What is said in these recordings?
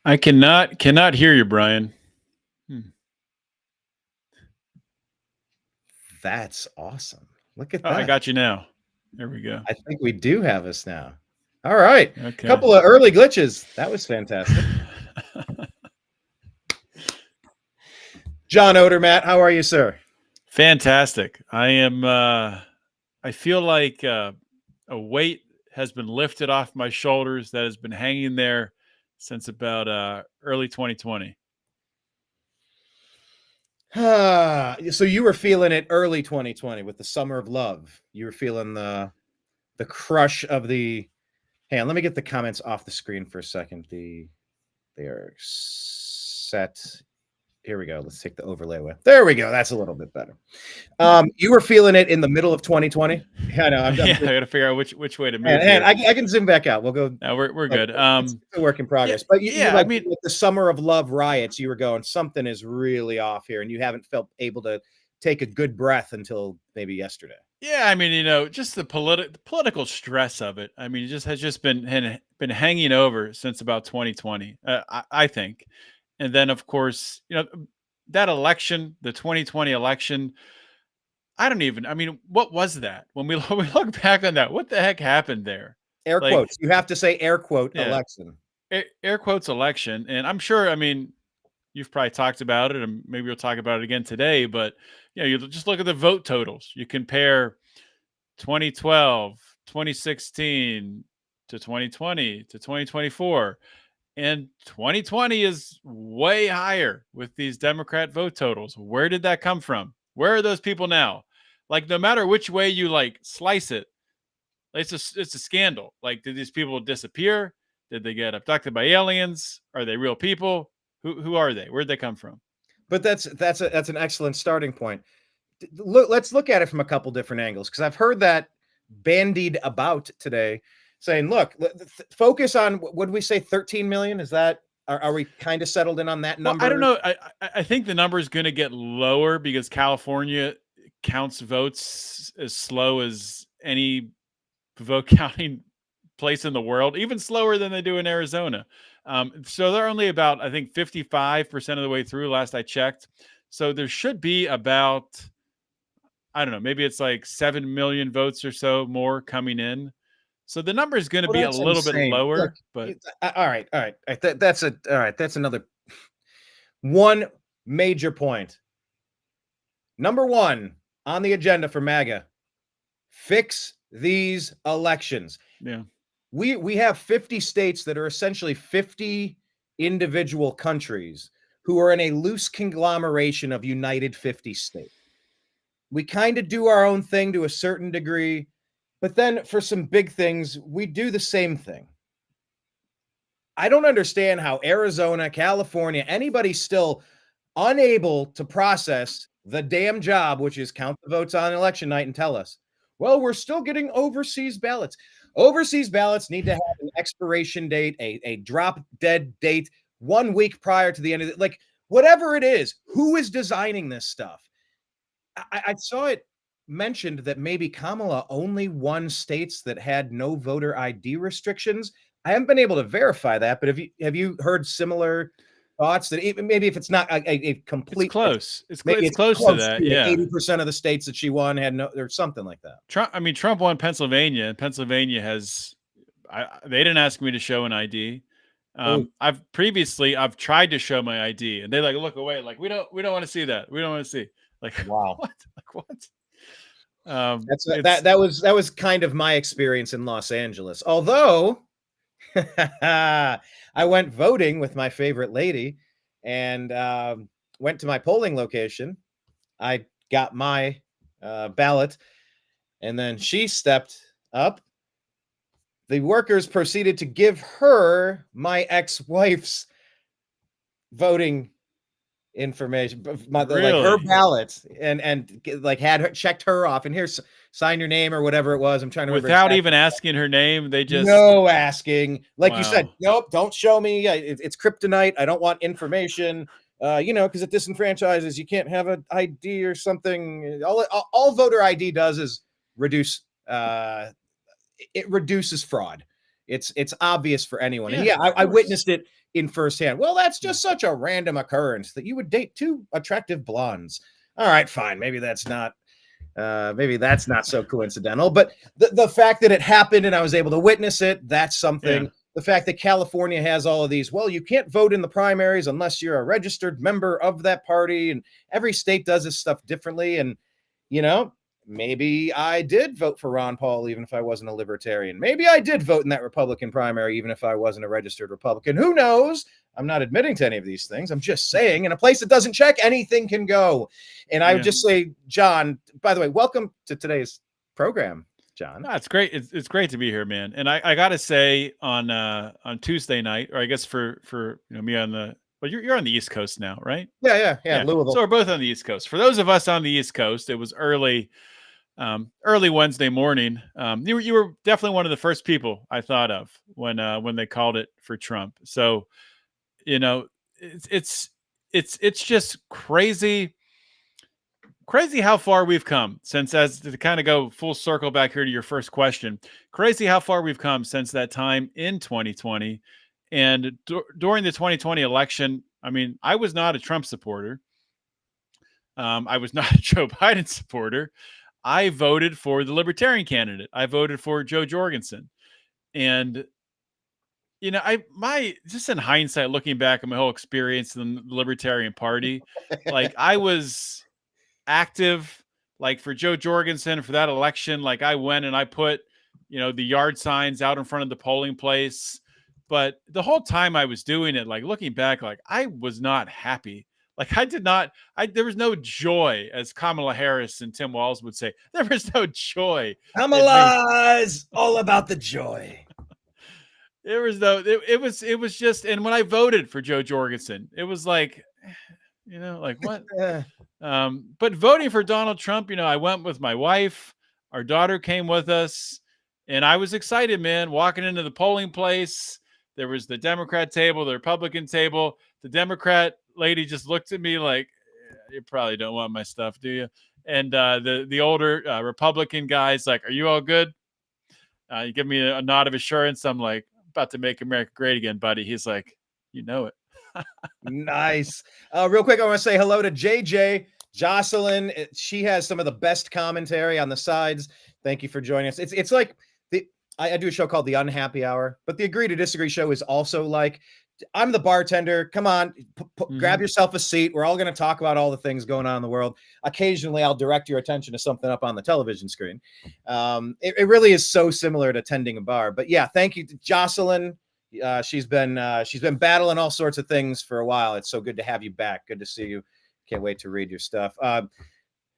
I cannot hear you, Brian. That's awesome. Look at Oh, that. I got you now. There we go. I think we do have us now. All right. Okay. Couple of early glitches. That was fantastic. John Odermatt, how are you, sir? Fantastic. I am. I feel like a weight has been lifted off my shoulders that has been hanging there since about early 2020. So you were feeling it early 2020 with the summer of love. You were feeling the crush of the. Hang on, let me get the comments off the screen for a second. They are set. Here we go. Let's take the overlay away. There we go. That's a little bit better. You were feeling it in the middle of 2020. Yeah, no, I got to figure out which way to move. And I can zoom back out. We'll go. No, we're good. It's a work in progress. But you I mean, with the summer of love riots, you were going, something is really off here, and you haven't felt able to take a good breath until maybe yesterday. Yeah, I mean, just the political stress of it. I mean, it has been hanging over since about 2020. I think, and then of course, that election, the 2020 election. I mean, what was that? When we look back on that, what the heck happened there? Air quotes. You have to say air quote election. Air quotes election, and I'm sure. I mean, you've probably talked about it, and maybe we'll talk about it again today. But you just look at the vote totals. You compare 2012, 2016 to 2020 to 2024, and 2020 is way higher with these Democrat vote totals. Where did that come from? Where are those people now? Like, no matter which way you slice it, it's a scandal. Like, did these people disappear? Did they get abducted by aliens? Are they real people? Who are they? Where'd they come from? But that's an excellent starting point. Let's look at it from a couple different angles, because I've heard that bandied about today, saying, look, focus on, what did we say, 13 million? Is that, are we kind of settled in on that number? Well, I don't know. I think the number is going to get lower because California counts votes as slow as any vote counting place in the world, even slower than they do in Arizona. So they're only about, I think, 55% of the way through last I checked. So there should be about, I don't know, maybe it's like 7 million votes or so more coming in. So the number is going to be a little bit lower. Look, but all right. That's another one major point. Number one on the agenda for MAGA: fix these elections. Yeah. We have 50 states that are essentially 50 individual countries who are in a loose conglomeration of United 50 states. We kind of do our own thing to a certain degree, but then for some big things, we do the same thing. I don't understand how Arizona, California, anybody's still unable to process the damn job, which is count the votes on election night and tell us, well, we're still getting overseas ballots. Overseas ballots need to have an expiration date, a drop dead date 1 week prior to the end of it. Like, whatever it is, who is designing this stuff? I saw it mentioned that maybe Kamala only won states that had no voter ID restrictions. I haven't been able to verify that, but have you heard similar thoughts that maybe if it's not a complete, it's close. It's close to that. Yeah, 80% of the states that she won had no, or something like that. Trump won Pennsylvania, and Pennsylvania has. They didn't ask me to show an ID. I've tried to show my ID, and they look away, like we don't want to see that. We don't want to see. Like, wow, what? Like, what? That was kind of my experience in Los Angeles. Although I went voting with my favorite lady, and went to my polling location. I got my ballot, and then she stepped up. The workers proceeded to give her my ex-wife's voting information, her ballot, and like had her checked her off, and here's, sign your name or whatever it was. I'm trying to remember without even asking her name. They just no asking, like, wow. You said, nope, don't show me. It's kryptonite. I don't want information. Because it disenfranchises. You can't have an ID or something. All voter ID does is reduce. It reduces fraud. It's obvious for anyone. Yeah, and I witnessed it in firsthand. Well, that's just such a random occurrence that you would date two attractive blondes. All right, fine. Maybe that's not so coincidental, but the fact that it happened and I was able to witness it, that's something. Yeah. The fact that California has all of these, well, you can't vote in the primaries unless you're a registered member of that party, and every state does this stuff differently. And maybe I did vote for Ron Paul even if I wasn't a libertarian. Maybe I did vote in that Republican primary even if I wasn't a registered Republican. Who knows? I'm not admitting to any of these things. I'm just saying, in a place that doesn't check, anything can go. And I would just say, John, by the way, welcome to today's program, John. It's great. It's great to be here, man. And I got to say on Tuesday night, or I guess for me on the, well, you're on the East Coast now, right? Yeah. Louisville. So we're both on the East Coast. For those of us on the East Coast, it was early Wednesday morning. You were definitely one of the first people I thought of when they called it for Trump. So, it's just crazy how far we've come since, as to kind of go full circle back here to your first question, crazy how far we've come since that time in 2020. And during the 2020 election, I mean, I was not a Trump supporter. I was not a Joe Biden supporter. I voted for the Libertarian candidate. I voted for Joe Jorgensen. And, just in hindsight, looking back at my whole experience in the Libertarian Party, like I was active, like for Joe Jorgensen for that election. Like I went and I put, the yard signs out in front of the polling place. But the whole time I was doing it, like looking back, like I was not happy. Like there was no joy, as Kamala Harris and Tim Walz would say. There was no joy. Kamala's all about the joy. It was just, and when I voted for Joe Jorgensen, it was like, like what? But voting for Donald Trump, I went with my wife, our daughter came with us, and I was excited, man, walking into the polling place. There was the Democrat table, the Republican table. The Democrat lady just looked at me like, you probably don't want my stuff, do you? And the older Republican guy's like, are you all good? You give me a nod of assurance. I'm like, about to make America great again, buddy. He's like, you know it. Nice. Real quick, I want to say hello to JJ. Jocelyn, she has some of the best commentary on the sides. Thank you for joining us. It's like I do a show called The Unhappy Hour, but the Agree to Disagree show is also like, I'm the bartender. Come on, grab yourself a seat. We're all going to talk about all the things going on in the world. Occasionally, I'll direct your attention to something up on the television screen. It really is so similar to tending a bar. But yeah, thank you to Jocelyn. She's been battling all sorts of things for a while. It's so good to have you back. Good to see you. Can't wait to read your stuff.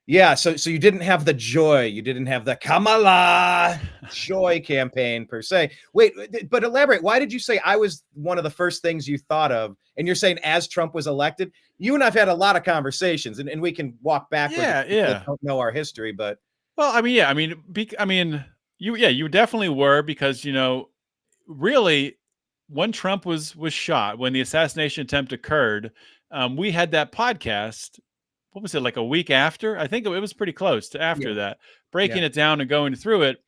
Yeah, so you didn't have the joy, you didn't have the Kamala joy campaign per se. Wait, but elaborate. Why did you say I was one of the first things you thought of? And you're saying as Trump was elected? You and I've had a lot of conversations, and we can walk backwards. Yeah. Don't know our history, but well, you definitely were, because really, when Trump was shot, when the assassination attempt occurred, we had that podcast. What was it, like a week after? I think it was pretty close to after that, breaking it down and going through it.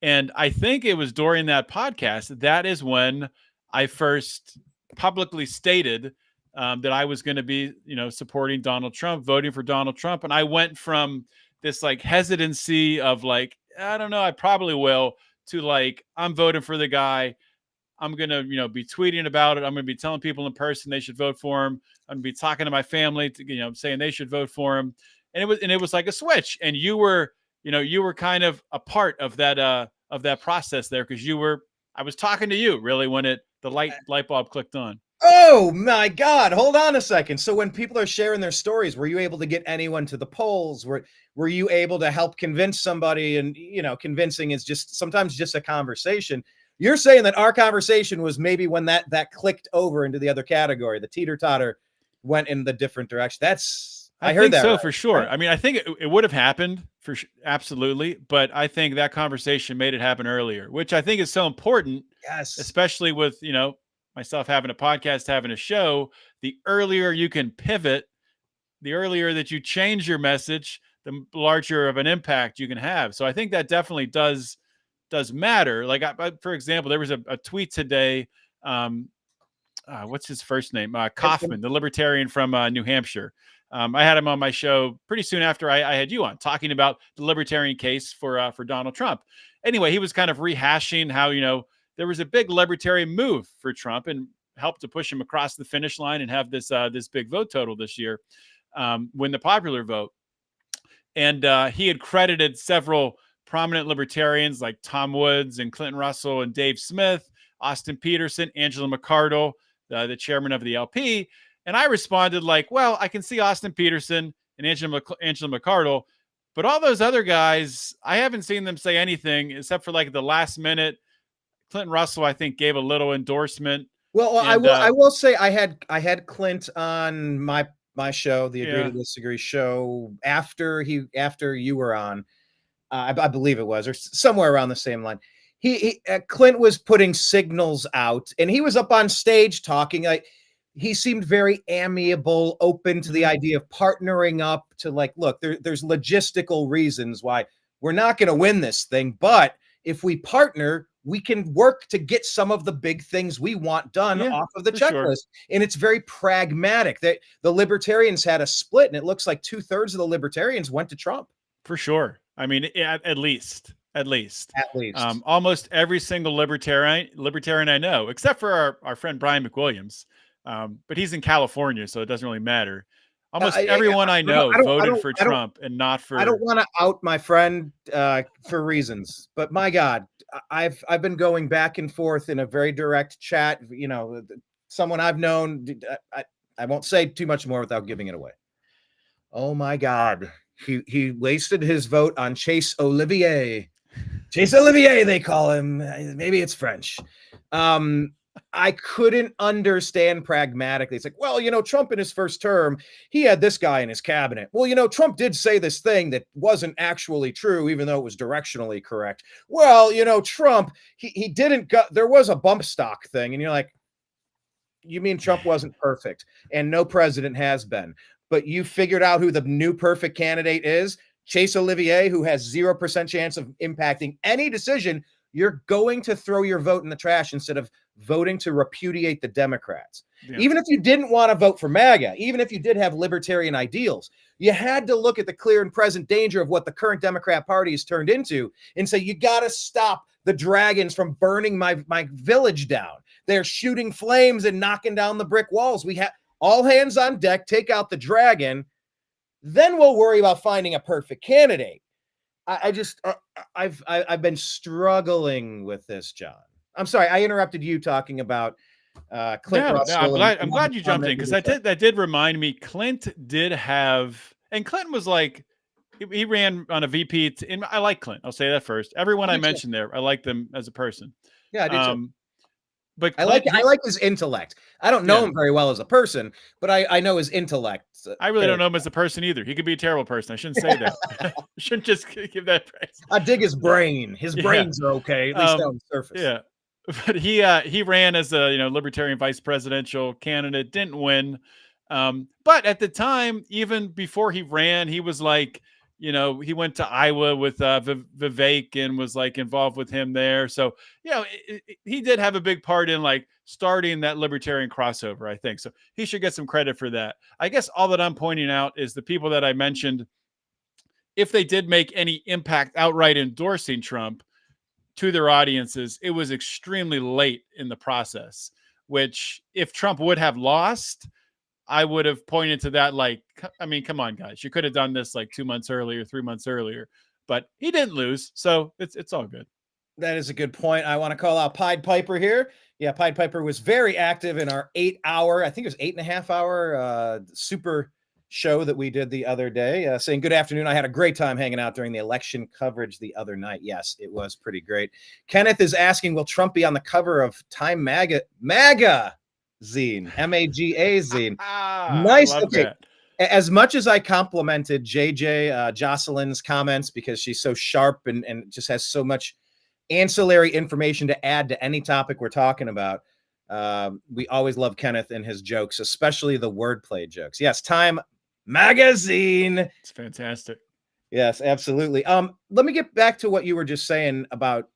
And I think it was during that podcast, that is when I first publicly stated that I was going to be, supporting Donald Trump, voting for Donald Trump. And I went from this like hesitancy of like, I don't know, I probably will, to like, I'm voting for the guy. I'm going to, be tweeting about it. I'm going to be telling people in person they should vote for him. I'm going to be talking to my family, saying they should vote for him. And it was like a switch. And you were kind of a part of that process there, because I was talking to you really when the light bulb clicked on. Oh my God. Hold on a second. So when people are sharing their stories, were you able to get anyone to the polls? Were you able to help convince somebody? And, convincing is sometimes just a conversation. You're saying that our conversation was maybe when that clicked over into the other category. The teeter-totter went in the different direction. I heard that. So right, for sure. right? I mean, I think it would have happened absolutely, but I think that conversation made it happen earlier, which I think is so important. Yes. Especially with, myself having a podcast, having a show. The earlier you can pivot, the earlier that you change your message, the larger of an impact you can have. So I think that definitely does matter. Like, for example, there was a tweet today what's his first name? Kaufman, the libertarian from New Hampshire. I had him on my show pretty soon after I had you on, talking about the libertarian case for Donald Trump. Anyway, he was kind of rehashing how, there was a big libertarian move for Trump and helped to push him across the finish line and have this big vote total this year, win the popular vote. And he had credited several prominent libertarians like Tom Woods and Clinton Russell and Dave Smith, Austin Peterson, Angela McArdle, the chairman of the LP. And I responded like, well, I can see Austin Peterson and Angela McArdle, but all those other guys, I haven't seen them say anything except for like the last minute. Clinton Russell, I think, gave a little endorsement. Well, and, I will say I had Clint on my show, the Agree to Disagree show, after you were on. I believe it was, or somewhere around the same line. Clint was putting signals out, and he was up on stage talking. Like, he seemed very amiable, open to the idea of partnering up to, like, look, there's logistical reasons why we're not going to win this thing, but if we partner, we can work to get some of the big things we want done off of the checklist. Sure. And it's very pragmatic. That the libertarians had a split, and it looks like 2/3 of the libertarians went to Trump. For sure. I mean, at least. Almost every single libertarian I know, except for our friend Brian McWilliams. But he's in California, so it doesn't really matter. Almost everyone I know voted for Trump and not for. I don't want to out my friend for reasons, but my God, I've been going back and forth in a very direct chat. Someone I've known. I won't say too much more without giving it away. Oh my God, he wasted his vote on Chase Olivier. Chase Olivier, they call him. Maybe it's French. I couldn't understand pragmatically. It's like, well, Trump in his first term, he had this guy in his cabinet. Well, Trump did say this thing that wasn't actually true, even though it was directionally correct. Well, Trump, he didn't go, there was a bump stock thing. And you're like, you mean Trump wasn't perfect, and no president has been, but you figured out who the new perfect candidate is? Chase Olivier, who has 0% chance of impacting any decision. You're going to throw your vote in the trash instead of voting to repudiate the Democrats. Yeah. Even if you didn't want to vote for MAGA, even if you did have libertarian ideals, you had to look at the clear and present danger of what the current Democrat Party has turned into and say, you got to stop the dragons from burning my village down. They're shooting flames and knocking down the brick walls. We have all hands on deck, take out the dragon. Then we'll worry about finding a perfect candidate. I've been struggling with this, John. I'm sorry, I interrupted you talking about Clint Russell. No, I'm glad you jumped in, because that did remind me. Clint did have, and Clinton was like, he ran on a VP. And I like Clint. I'll say that first. Everyone I mentioned there, I like them as a person. Yeah, I do too. But Clint, I like his intellect. I don't know him very well as a person, but I know his intellect. I really don't know him as a person either. He could be a terrible person. I shouldn't say that. I shouldn't just give that praise. I dig his brain. His brains are okay, at least on the surface. Yeah, but he ran as a libertarian vice presidential candidate, didn't win. But at the time, even before he ran, he was like, he went to Iowa with Vivek and was like involved with him there. So, he did have a big part in like starting that libertarian crossover, I think. So he should get some credit for that. I guess all that I'm pointing out is the people that I mentioned, if they did make any impact outright endorsing Trump to their audiences, it was extremely late in the process, which if Trump would have lost, I would have pointed to that like, I mean, come on, guys. You could have done this like 2 months earlier, 3 months earlier, but he didn't lose. So it's all good. That is a good point. I want to call out Pied Piper here. Yeah, Pied Piper was very active in our 8-hour, I think it was 8.5 hour super show that we did the other day, saying good afternoon. I had a great time hanging out during the election coverage the other night. Yes, it was pretty great. Kenneth is asking, will Trump be on the cover of Time MAGA zine, MAGA zine? Nice. Okay. That. As much as I complimented JJ Jocelyn's comments because she's so sharp and just has so much ancillary information to add to any topic we're talking about, we always love Kenneth and his jokes, especially the wordplay jokes. Yes, Time Magazine. It's fantastic. Yes, absolutely. Let me get back to what you were just saying about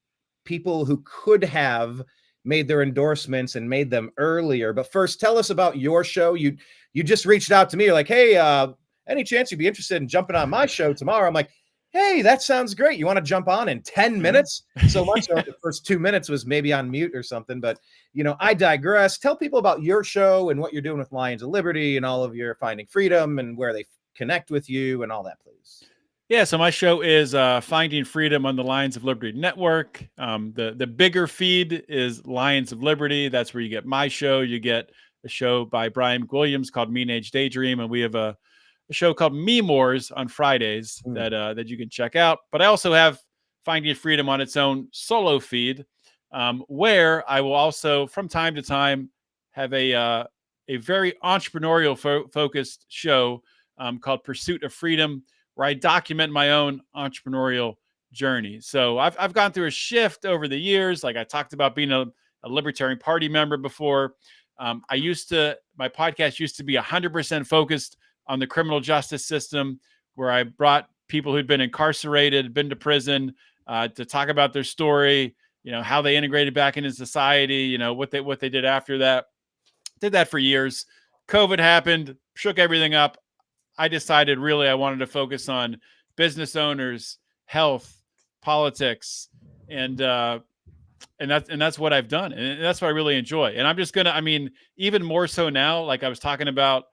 people who could have made their endorsements and made them earlier. But first, tell us about your show. You just reached out to me. You're like, hey, any chance you'd be interested in jumping on my show tomorrow? I'm like, hey, that sounds great. You want to jump on in 10 minutes? So much so the first 2 minutes was maybe on mute or something. But, I digress. Tell people about your show and what you're doing with Lions of Liberty and all of your Finding Freedom and where they connect with you and all that, please. Yeah, so my show is Finding Freedom on the Lions of Liberty Network. The bigger feed is Lions of Liberty. That's where you get my show. You get a show by Brian Williams called Mean Age Daydream, and we have a show called Memores on Fridays that you can check out. But I also have Finding Freedom on its own solo feed, where I will also, from time to time, have a very entrepreneurial focused show called Pursuit of Freedom, where I document my own entrepreneurial journey. So I've gone through a shift over the years. Like I talked about being a Libertarian Party member before. My podcast used to be 100% focused on the criminal justice system, where I brought people who'd been incarcerated, been to prison, to talk about their story, how they integrated back into society, what they did after that. Did that for years. COVID happened, shook everything up. I decided really I wanted to focus on business owners, health, politics, and that's what I've done, and that's what I really enjoy. And I'm just gonna, even more so now, like I was talking about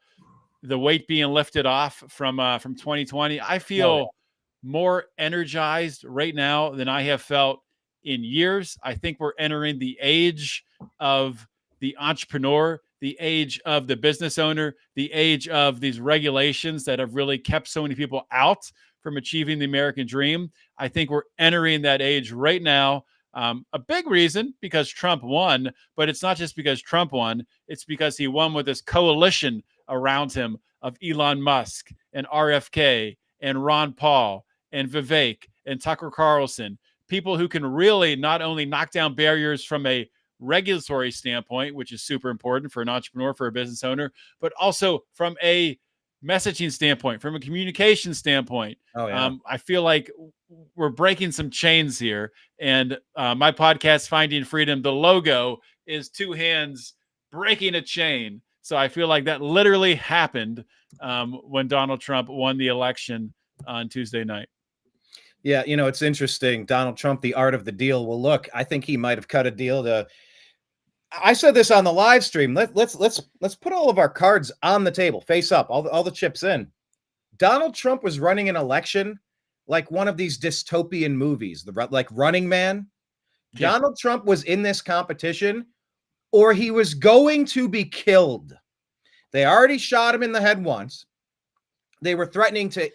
the weight being lifted off from 2020. I feel more energized right now than I have felt in years. I think we're entering the age of the entrepreneur, the age of the business owner, the age of these regulations that have really kept so many people out from achieving the American dream. I think we're entering that age right now. A big reason because Trump won, but it's not just because Trump won. It's because he won with this coalition around him of Elon Musk and RFK and Ron Paul and Vivek and Tucker Carlson, people who can really not only knock down barriers from a regulatory standpoint, which is super important for an entrepreneur, for a business owner, but also from a messaging standpoint, from a communication standpoint. I feel like we're breaking some chains here. And my podcast, Finding Freedom, the logo is two hands breaking a chain. So I feel like that literally happened when Donald Trump won the election on Tuesday night. Yeah, it's interesting. Donald Trump, the art of the deal. Well, look, I think he might have cut a deal to. I said this on the live stream. Let's put all of our cards on the table, face up, all the chips in. Donald Trump was running an election like one of these dystopian movies, like Running Man. Yeah. Donald Trump was in this competition, or he was going to be killed. They already shot him in the head once. They were threatening to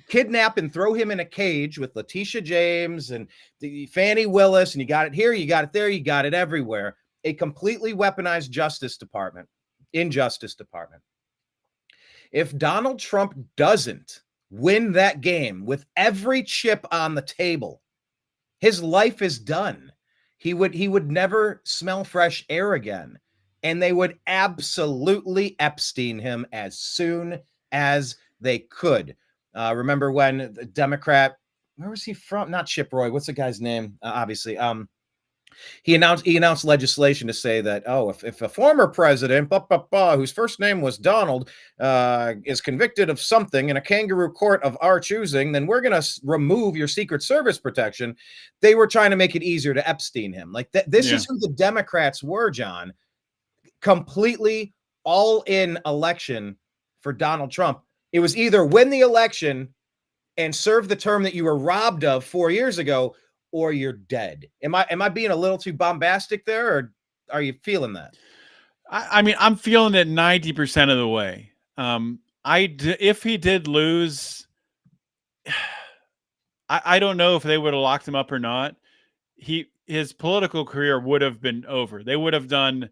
kidnap and throw him in a cage with Letitia James and Fannie Willis, and you got it here, you got it there, you got it everywhere. A completely weaponized Justice Department. If Donald Trump doesn't win that game with every chip on the table, his life is done. He would never smell fresh air again. And they would absolutely Epstein him as soon as they could. Remember when the Democrat, where was he from? Not Chip Roy. What's the guy's name? Obviously. He announced legislation to say that, if a former president, whose first name was Donald, is convicted of something in a kangaroo court of our choosing, then we're going to remove your Secret Service protection. They were trying to make it easier to Epstein him. Like this is who the Democrats were, John. Completely all in election for Donald Trump. It was either win the election and serve the term that you were robbed of 4 years ago, or you're dead. Am I being a little too bombastic there, or are you feeling that? I'm feeling it 90% of the way. If he did lose, I don't know if they would have locked him up or not. His political career would have been over. They would have done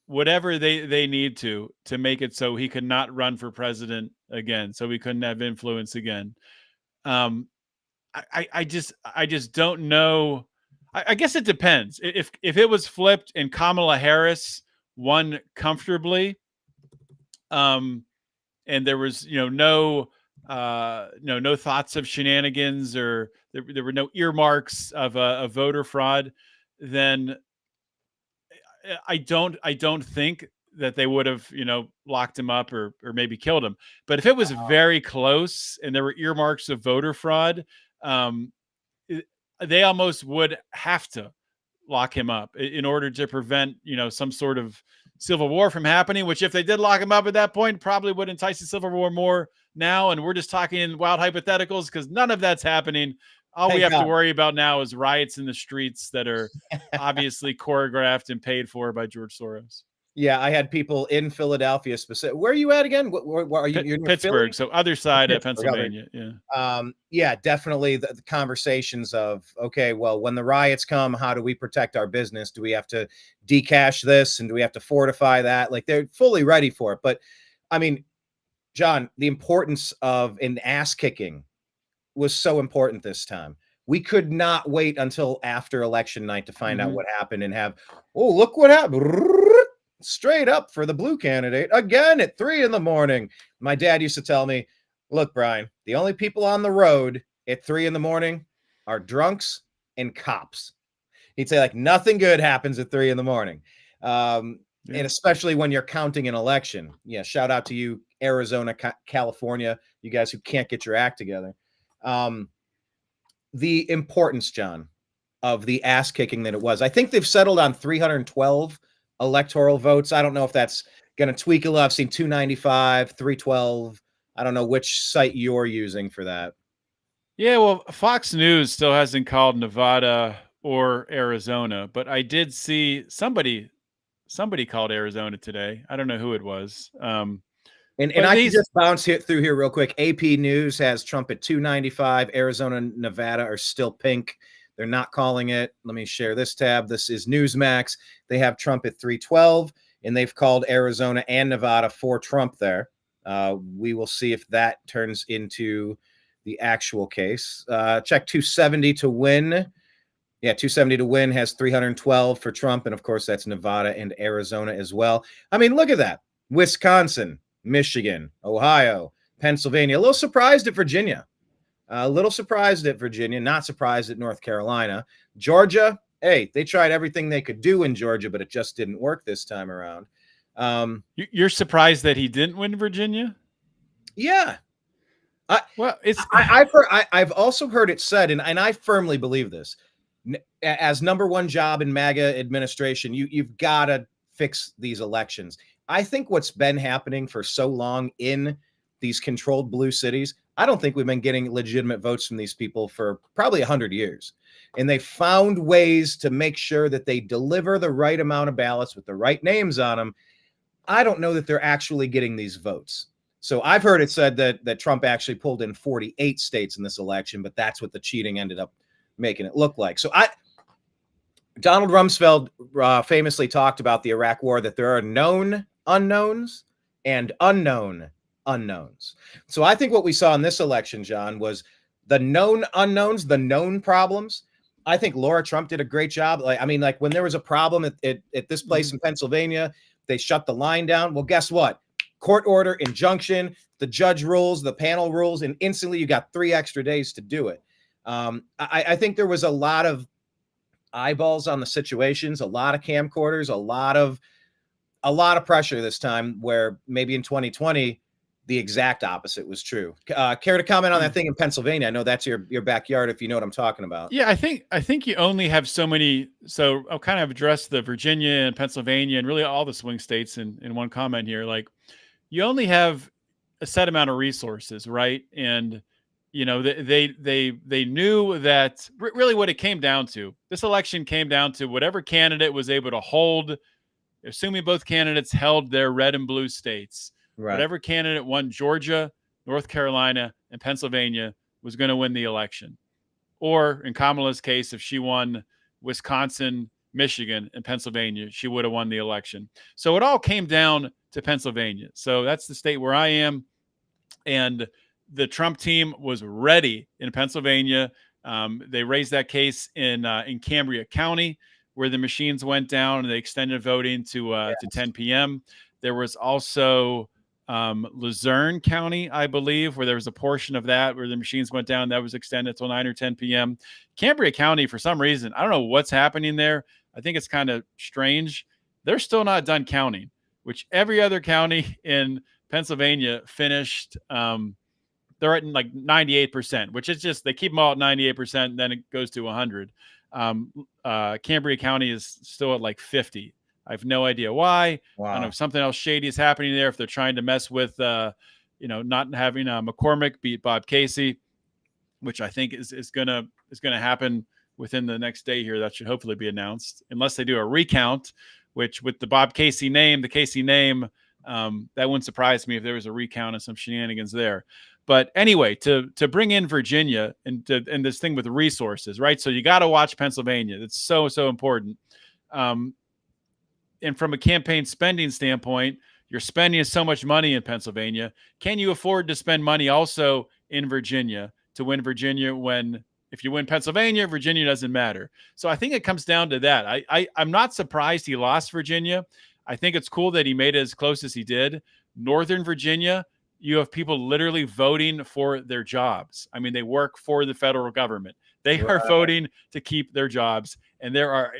whatever they need to make it so he could not run for president again, so he couldn't have influence again. I just don't know. I guess it depends. If it was flipped and Kamala Harris won comfortably, and there was no thoughts of shenanigans, or there were no earmarks of voter fraud, then I don't think that they would have, locked him up or maybe killed him. But if it was very close and there were earmarks of voter fraud, um, they almost would have to lock him up in order to prevent, some sort of civil war from happening, which if they did lock him up at that point, probably would entice the civil war more now. And we're just talking in wild hypotheticals because none of that's happening. All we Thank have to God. worry about now is riots in the streets that are obviously choreographed and paid for by George Soros. Yeah, I had people in Philadelphia specific. Where are you at again? Where are you? You're near Pittsburgh, Philly? so other side of Pittsburgh, other. Pennsylvania. Yeah. Yeah, definitely the conversations of, okay, well, when the riots come, how do we protect our business? Do we have to decash this and do we have to fortify that? Like they're fully ready for it. But I mean, John, the importance of an ass kicking was so important this time. We could not wait until after election night to find out what happened and have, oh, look what happened. Straight up for the blue candidate again at 3 a.m. My dad used to tell me, look, Brian, the only people on the road at 3 a.m. are drunks and cops. He'd say, like, nothing good happens at 3 a.m. And especially when you're counting an election. Yeah, shout out to you, Arizona, California, you guys who can't get your act together. The importance, John, of the ass kicking that it was. I think they've settled on 312 electoral votes. I don't know if that's going to tweak a lot. I've seen 295, 312. I don't know which site you're using for that. Yeah, well, Fox News still hasn't called Nevada or Arizona, but I did see somebody called Arizona today. I don't know who it was. And I can just bounce through here real quick. AP News has Trump at 295. Arizona and Nevada are still pink. They're not calling it. Let me share this tab. This is Newsmax. They have Trump at 312, and they've called Arizona and Nevada for Trump there. We will see if that turns into the actual case. Check 270 to win. Yeah, 270 to win has 312 for Trump, and of course, that's Nevada and Arizona as well. I mean, look at that. Wisconsin, Michigan, Ohio, Pennsylvania. A little surprised at Virginia. Not surprised at North Carolina. Georgia, hey, they tried everything they could do in Georgia, but it just didn't work this time around. You're surprised that he didn't win Virginia? Yeah. I've also heard it said, and I firmly believe this, as number one job in MAGA administration, you've got to fix these elections. I think what's been happening for so long in these controlled blue cities, I don't think we've been getting legitimate votes from these people for probably 100 years. And they found ways to make sure that they deliver the right amount of ballots with the right names on them. I don't know that they're actually getting these votes. So I've heard it said that Trump actually pulled in 48 states in this election, but that's what the cheating ended up making it look like. So Donald Rumsfeld famously talked about the Iraq War, that there are known unknowns and unknown unknowns. So I think what we saw in this election, John, was the known unknowns, the known problems. I think Laura Trump did a great job. Like when there was a problem at this place in Pennsylvania, they shut the line down. Well, guess what? Court order, injunction, the judge rules, the panel rules, and instantly you got 3 extra days to do it. I think there was a lot of eyeballs on the situations, a lot of camcorders, a lot of pressure this time, where maybe in 2020 the exact opposite was true. Care to comment on that thing in Pennsylvania? I know that's your backyard, if you know what I'm talking about. Yeah, I think you only have so many. So I'll kind of address the Virginia and Pennsylvania and really all the swing states in one comment here. Like, you only have a set amount of resources, right? And they knew that really what it came down to. This election came down to whatever candidate was able to hold, assuming both candidates held their red and blue states. Right. Whatever candidate won Georgia, North Carolina, and Pennsylvania was going to win the election. Or in Kamala's case, if she won Wisconsin, Michigan, and Pennsylvania, she would have won the election. So it all came down to Pennsylvania. So that's the state where I am. And the Trump team was ready in Pennsylvania. They raised that case in Cambria County, where the machines went down and they extended voting to 10 p.m. There was also Luzerne County, I believe, where there was a portion of that where the machines went down that was extended till 9 or 10 p.m. Cambria County, for some reason, I don't know what's happening there. I think it's kind of strange. they're still not done counting, which every other county in Pennsylvania finished. They're at like 98%, which is just, they keep them all at 98%, and then it goes to 100. Cambria County is still at like 50. I have no idea why. Wow. I don't know if something else shady is happening there, if they're trying to mess with, not having McCormick beat Bob Casey, which I think is gonna happen within the next day here. That should hopefully be announced, unless they do a recount, which with the Bob Casey name, that wouldn't surprise me if there was a recount and some shenanigans there. But anyway, to bring in Virginia and this thing with resources, right? So you got to watch Pennsylvania. It's so important. And from a campaign spending standpoint, you're spending so much money in Pennsylvania. Can you afford to spend money also in Virginia to win Virginia when, if you win Pennsylvania, Virginia doesn't matter? So I think it comes down to that. I'm not surprised he lost Virginia. I think it's cool that he made it as close as he did. Northern Virginia, you have people literally voting for their jobs. I mean, they work for the federal government. They are voting to keep their jobs. And there are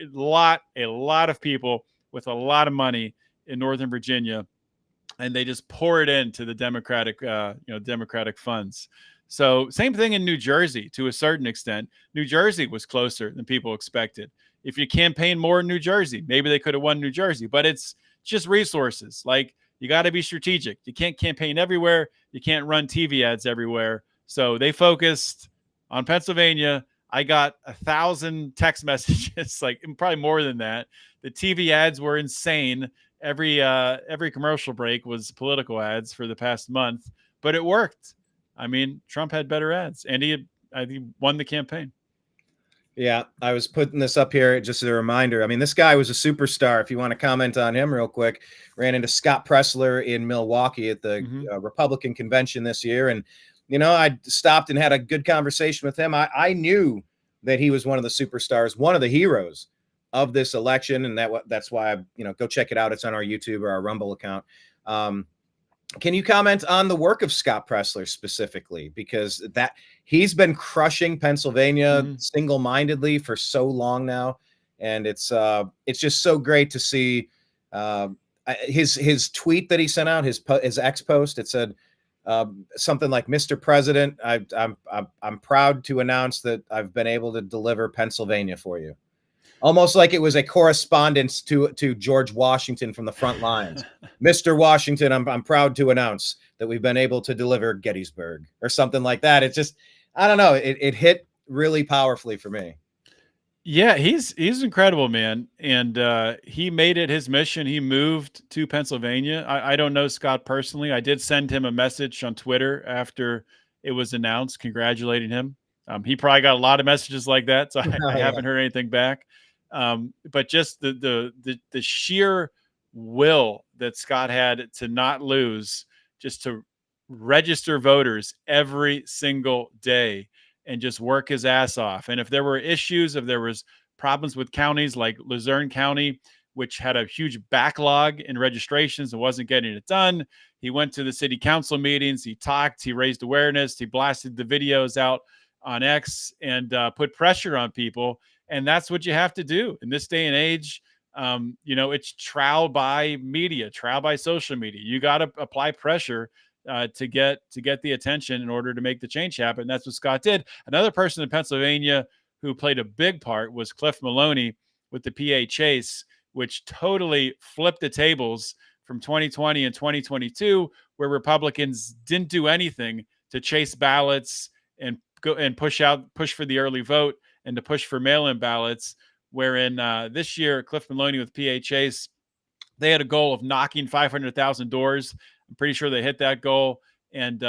a lot of people with a lot of money in Northern Virginia, and they just pour it into the Democratic funds. So same thing in New Jersey to a certain extent. New Jersey was closer than people expected. If you campaign more in New Jersey, maybe they could have won New Jersey, but it's just resources. Like, you got to be strategic. You can't campaign everywhere. You can't run TV ads everywhere. So they focused on Pennsylvania. I got 1,000 text messages, like probably more than that. The TV ads were insane. Every commercial break was political ads for the past month, but it worked. I mean, Trump had better ads, and he won the campaign. Yeah, I was putting this up here just as a reminder. I mean, this guy was a superstar. If you want to comment on him real quick, ran into Scott Pressler in Milwaukee at the Republican convention this year. And, I stopped and had a good conversation with him. I knew that he was one of the superstars, one of the heroes of this election. And that's why go check it out. It's on our YouTube or our Rumble account. Can you comment on the work of Scott Pressler specifically? Because he's been crushing Pennsylvania single-mindedly for so long now, and it's just so great to see his tweet that he sent out, his X post. It said something like, "Mr. President, I'm proud to announce that I've been able to deliver Pennsylvania for you." Almost like it was a correspondence to George Washington from the front lines. Mr. Washington, I'm proud to announce that we've been able to deliver Gettysburg, or something like that. It's just, I don't know. It hit really powerfully for me. Yeah, he's incredible, man. And he made it his mission. He moved to Pennsylvania. I don't know Scott personally. I did send him a message on Twitter after it was announced, congratulating him. He probably got a lot of messages like that, so I haven't heard anything back. But just the sheer will that Scott had to not lose, just to register voters every single day and just work his ass off. And if there were issues, if there was problems with counties like Luzerne County, which had a huge backlog in registrations and wasn't getting it done, he went to the city council meetings, he talked, he raised awareness, he blasted the videos out on X and put pressure on people. And that's what you have to do in this day and age. It's trial by media, trial by social media. You got to apply pressure to get the attention in order to make the change happen. That's what Scott did. Another person in Pennsylvania who played a big part was Cliff Maloney with the PA Chase, which totally flipped the tables from 2020 and 2022, where Republicans didn't do anything to chase ballots and go and push for the early vote and to push for mail-in ballots. Wherein this year, Cliff Maloney with PA Chase, they had a goal of knocking 500,000 doors. I'm pretty sure they hit that goal, and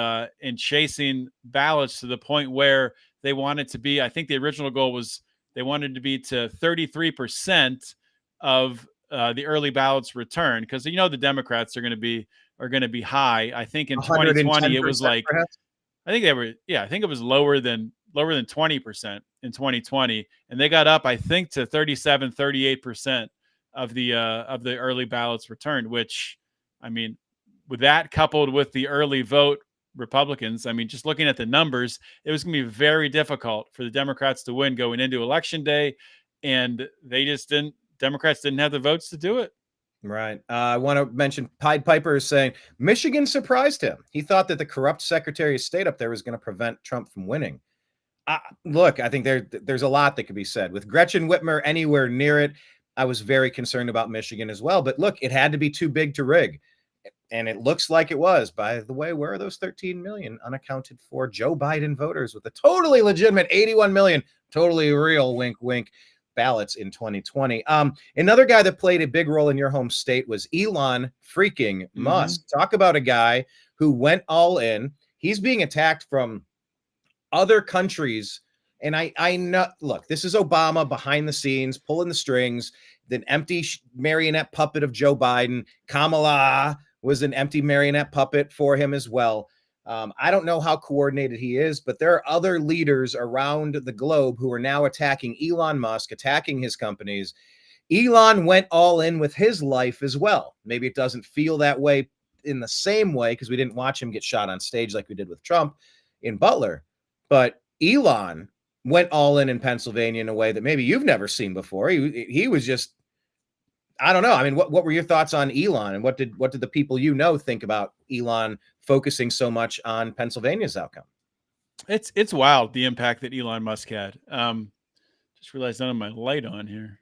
chasing ballots to the point where they wanted to be, I think the original goal was they wanted to be to 33% of the early ballots returned, because the Democrats are going to be high. I think in 2020 it was like perhaps? I think it was lower than 20% in 2020, and they got up, I think, to 38% of the early ballots returned. Which, I mean, with that coupled with the early vote Republicans, I mean, just looking at the numbers, it was going to be very difficult for the Democrats to win going into Election Day, and Democrats didn't have the votes to do it. Right. I want to mention Pied Piper is saying Michigan surprised him. He thought that the corrupt Secretary of State up there was going to prevent Trump from winning. Look, I think there's a lot that could be said. With Gretchen Whitmer anywhere near it, I was very concerned about Michigan as well. But look, it had to be too big to rig. And it looks like it was. By the way, where are those 13 million unaccounted for Joe Biden voters with a totally legitimate 81 million, totally real, wink, wink, ballots in 2020? Another guy that played a big role in your home state was Elon freaking Musk. Talk about a guy who went all in. He's being attacked from other countries. And I know, look, this is Obama behind the scenes, pulling the strings, the empty marionette puppet of Joe Biden. Kamala was an empty marionette puppet for him as well. I don't know how coordinated he is, but there are other leaders around the globe who are now attacking Elon Musk, attacking his companies. Elon went all in with his life as well. Maybe it doesn't feel that way in the same way because we didn't watch him get shot on stage like we did with Trump in Butler. But Elon went all in Pennsylvania in a way that maybe you've never seen before. He was just, I don't know. I mean, what were your thoughts on Elon, and what did the people you know think about Elon focusing so much on Pennsylvania's outcome? It's wild, the impact that Elon Musk had. Just realized none of my light on here.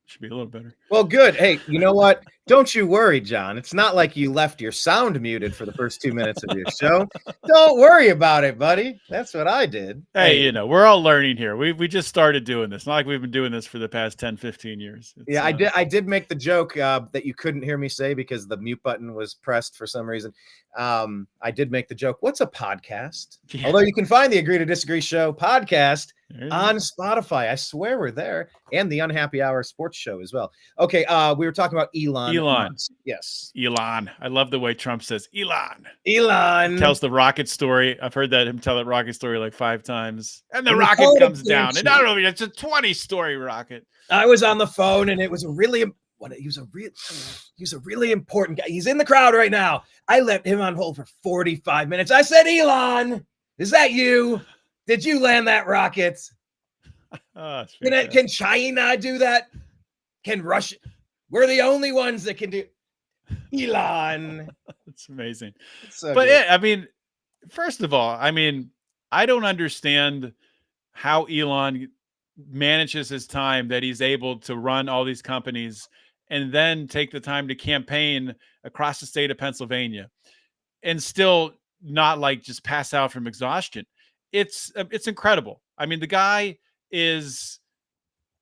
Should be a little better. Well, good. Hey, you know what? Don't you worry, John. It's not like you left your sound muted for the first 2 minutes of your show. Don't worry about it, buddy. That's what I did. Hey, you know, we're all learning here. We just started doing this. Not like we've been doing this for the past 10, 15 years. Yeah, I did make the joke that you couldn't hear me say because the mute button was pressed for some reason. I did make the joke. What's a podcast? Yeah. Although you can find the Agree to Disagree show podcast on Spotify. I swear we're there. And the Unhappy Hour sports show as well. Okay, we were talking about Elon. Musk. Yes. Elon. I love the way Trump says Elon. Elon. He tells the rocket story. I've heard him tell that rocket story like 5 times. And the rocket comes down. And I don't know, it's a 20-story rocket. I was on the phone and it was he was a really important guy. He's in the crowd right now. I left him on hold for 45 minutes. I said, Elon, is that you? Did you land that rocket? Can China do that? Can Russia? We're the only ones that can do. Elon. It's amazing. So but I mean, first of all, I mean, I don't understand how Elon manages his time, that he's able to run all these companies and then take the time to campaign across the state of Pennsylvania and still not like just pass out from exhaustion. It's incredible. I mean, the guy he's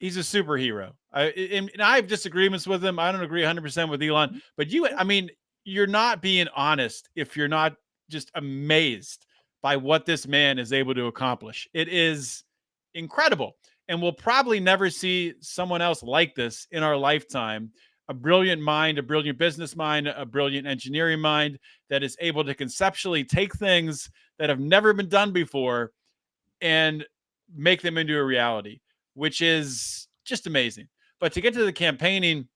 a superhero. And I have disagreements with him. I don't agree 100% with Elon, but you're not being honest if you're not just amazed by what this man is able to accomplish. It is incredible. And we'll probably never see someone else like this in our lifetime. A brilliant mind, a brilliant business mind, a brilliant engineering mind that is able to conceptually take things that have never been done before and make them into a reality, which is just amazing. But to get to the campaigning,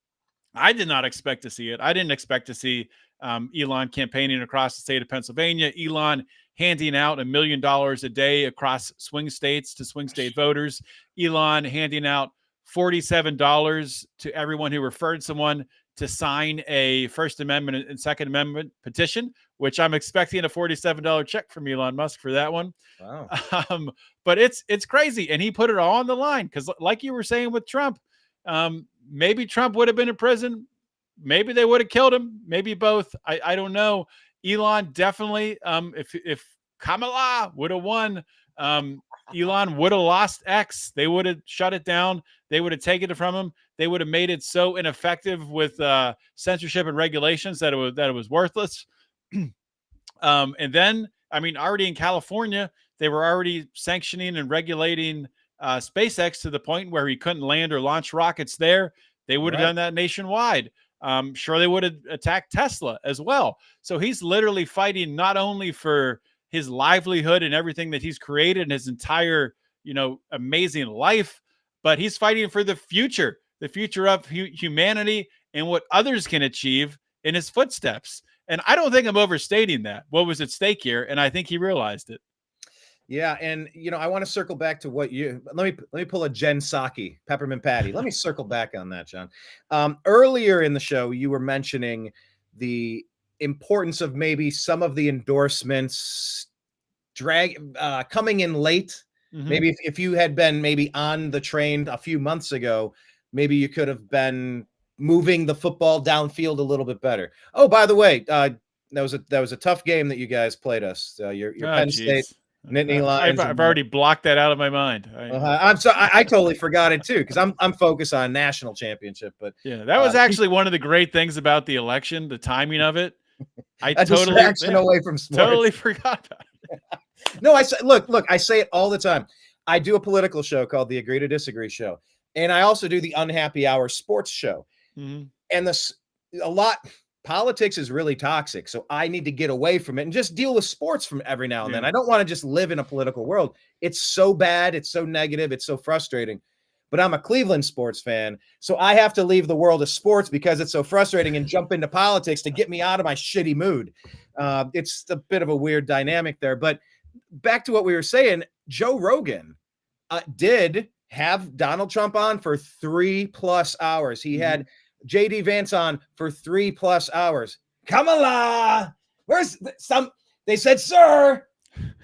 I did not expect to see it. I didn't expect to see Elon campaigning across the state of Pennsylvania. Elon handing out $1 million a day across swing states to swing state voters. Elon handing out $47 to everyone who referred someone to sign a First Amendment and Second Amendment petition, which I'm expecting a $47 check from Elon Musk for that one. Wow. But it's crazy. And he put it all on the line because like you were saying with Trump, maybe Trump would have been in prison. Maybe they would have killed him. Maybe both. I don't know. Elon definitely, if Kamala would have won, Elon would have lost X. They would have shut it down. They would have taken it from him. They would have made it so ineffective with censorship and regulations that it was worthless. And then, I mean, already in California, they were already sanctioning and regulating SpaceX to the point where he couldn't land or launch rockets there. They would have done that nationwide. Sure, they would have attacked Tesla as well. So he's literally fighting not only for his livelihood and everything that he's created in his entire, amazing life, but he's fighting for the future of humanity and what others can achieve in his footsteps. And I don't think I'm overstating that. What was at stake here? And I think he realized it. Yeah, and I want to circle back to what let me pull a Jen Psaki, peppermint patty. Let me circle back on that, John. Earlier in the show, you were mentioning the importance of maybe some of the endorsements coming in late. Maybe if you had been maybe on the train a few months ago, maybe you could have been moving the football downfield a little bit better. Oh, by the way, that was a tough game that you guys played us. Your Penn State Nittany Lions. I've already blocked that out of my mind. I'm sorry, I totally forgot it too because I'm focused on national championship. But yeah, that was actually one of the great things about the election, the timing of it. I a distraction away from sports. Totally forgot about it. No, I say, look, I say it all the time. I do a political show called the Agree to Disagree Show, and I also do the Unhappy Hour sports show. And politics is really toxic, so I need to get away from it and just deal with sports from every now and then. I don't want to just live in a political world. It's so bad, it's so negative, it's so frustrating. But I'm a Cleveland sports fan, so I have to leave the world of sports because it's so frustrating and jump into politics to get me out of my shitty mood. It's a bit of a weird dynamic there. But back to what we were saying, Joe Rogan did have Donald Trump on for 3+ hours. He had JD Vance on for 3+ hours. Kamala, they said, sir,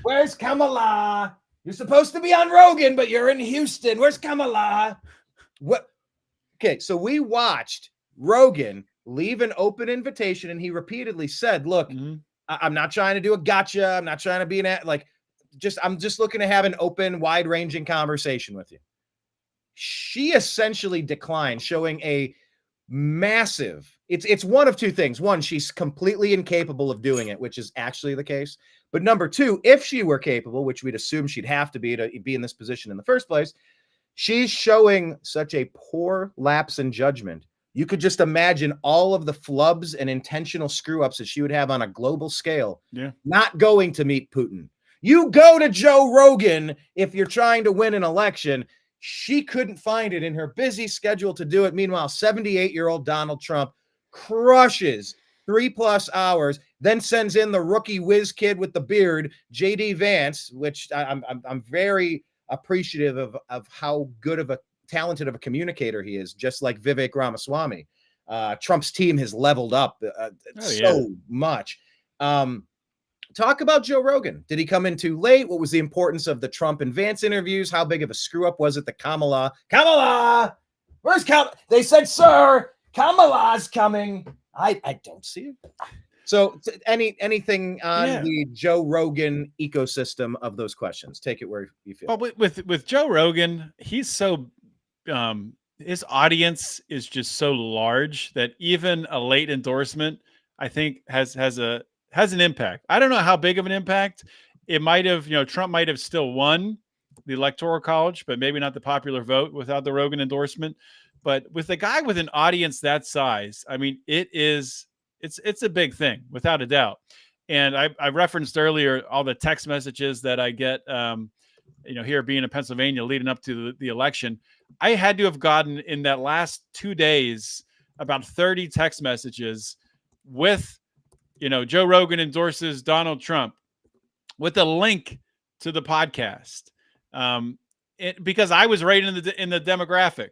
where's Kamala? You're supposed to be on Rogan, but you're in Houston. Where's Kamala? What? Okay, so we watched Rogan leave an open invitation, and he repeatedly said, look, I'm not trying to do a gotcha. I'm not trying to be I'm just looking to have an open, wide-ranging conversation with you. She essentially declined, showing a massive, it's one of two things. One, she's completely incapable of doing it, which is actually the case. But number two, if she were capable, which we'd assume she'd have to be in this position in the first place, she's showing such a poor lapse in judgment. You could just imagine all of the flubs and intentional screw-ups that she would have on a global scale. Not going to meet Putin. You go to Joe Rogan if you're trying to win an election. She couldn't find it in her busy schedule to do it. Meanwhile, 78-year-old Donald Trump crushes 3+ hours, then sends in the rookie whiz kid with the beard, JD Vance, which I'm very appreciative of how good of a talented of a communicator he is, just like Vivek Ramaswamy. Trump's team has leveled up much. Talk about Joe Rogan. Did he come in too late? What was the importance of the Trump and Vance interviews? How big of a screw up was it that Kamala, where's Kamala? They said, sir, Kamala's coming. I don't see it. So anything on the Joe Rogan ecosystem of those questions? Take it where you feel. Well, with Joe Rogan, he's so his audience is just so large that even a late endorsement, I think, has an impact. I don't know how big of an impact it might have. Trump might have still won the Electoral College, but maybe not the popular vote without the Rogan endorsement. But with a guy with an audience that size, I mean, it's a big thing without a doubt. And I referenced earlier all the text messages that I get, here being in Pennsylvania leading up to the election. I had to have gotten in that last 2 days about 30 text messages with, Joe Rogan endorses Donald Trump with a link to the podcast. Because I was right in the demographic,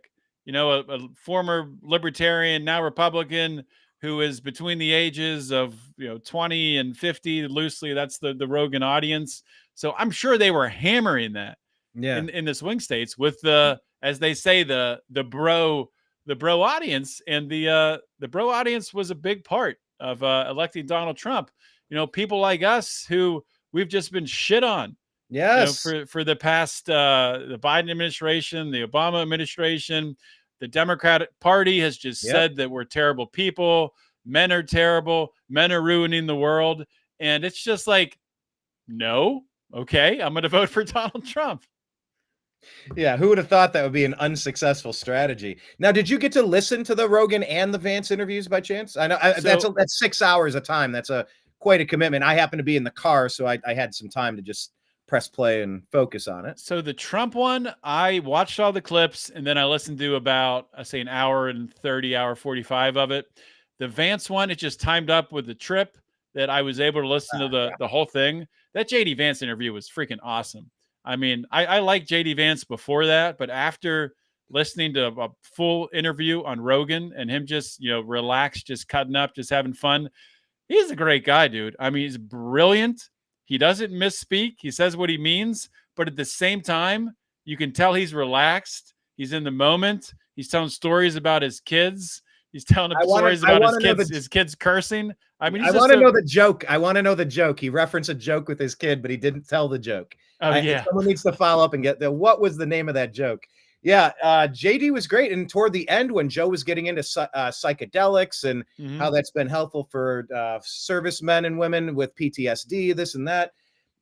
a former libertarian, now Republican, who is between the ages of 20 and 50 loosely. That's the Rogan audience. So I'm sure they were hammering that in the swing states with as they say, the bro audience. And the bro audience was a big part of electing Donald Trump. People like us who we've just been shit on. Yes. For the past, the Biden administration, the Obama administration, the Democratic Party has just said that we're terrible people. Men are terrible. Men are ruining the world. And it's just like, no, okay, I'm going to vote for Donald Trump. Yeah, who would have thought that would be an unsuccessful strategy? Now, did you get to listen to the Rogan and the Vance interviews by chance? I know that's 6 hours of time. That's quite a commitment. I happen to be in the car, so I had some time to just press play and focus on it. So the Trump one, I watched all the clips and then I listened to about, an hour and 30, hour 45 of it. The Vance one, it just timed up with the trip that I was able to listen to the whole thing. that JD Vance interview was freaking awesome. I mean, I liked JD Vance before that, but after listening to a full interview on Rogan and him just, relaxed, just cutting up, just having fun, he's a great guy, dude. I mean, he's brilliant. He doesn't misspeak. He says what he means, but at the same time, you can tell he's relaxed. He's in the moment. He's telling stories about his kids. He's telling stories about his kids cursing. I mean, I want to know the joke. I want to know the joke. He referenced a joke with his kid, but he didn't tell the joke. Oh, yeah. Someone needs to follow up and get what was the name of that joke? Yeah, JD was great. And toward the end, when Joe was getting into psychedelics and how that's been helpful for servicemen and women with PTSD, this and that,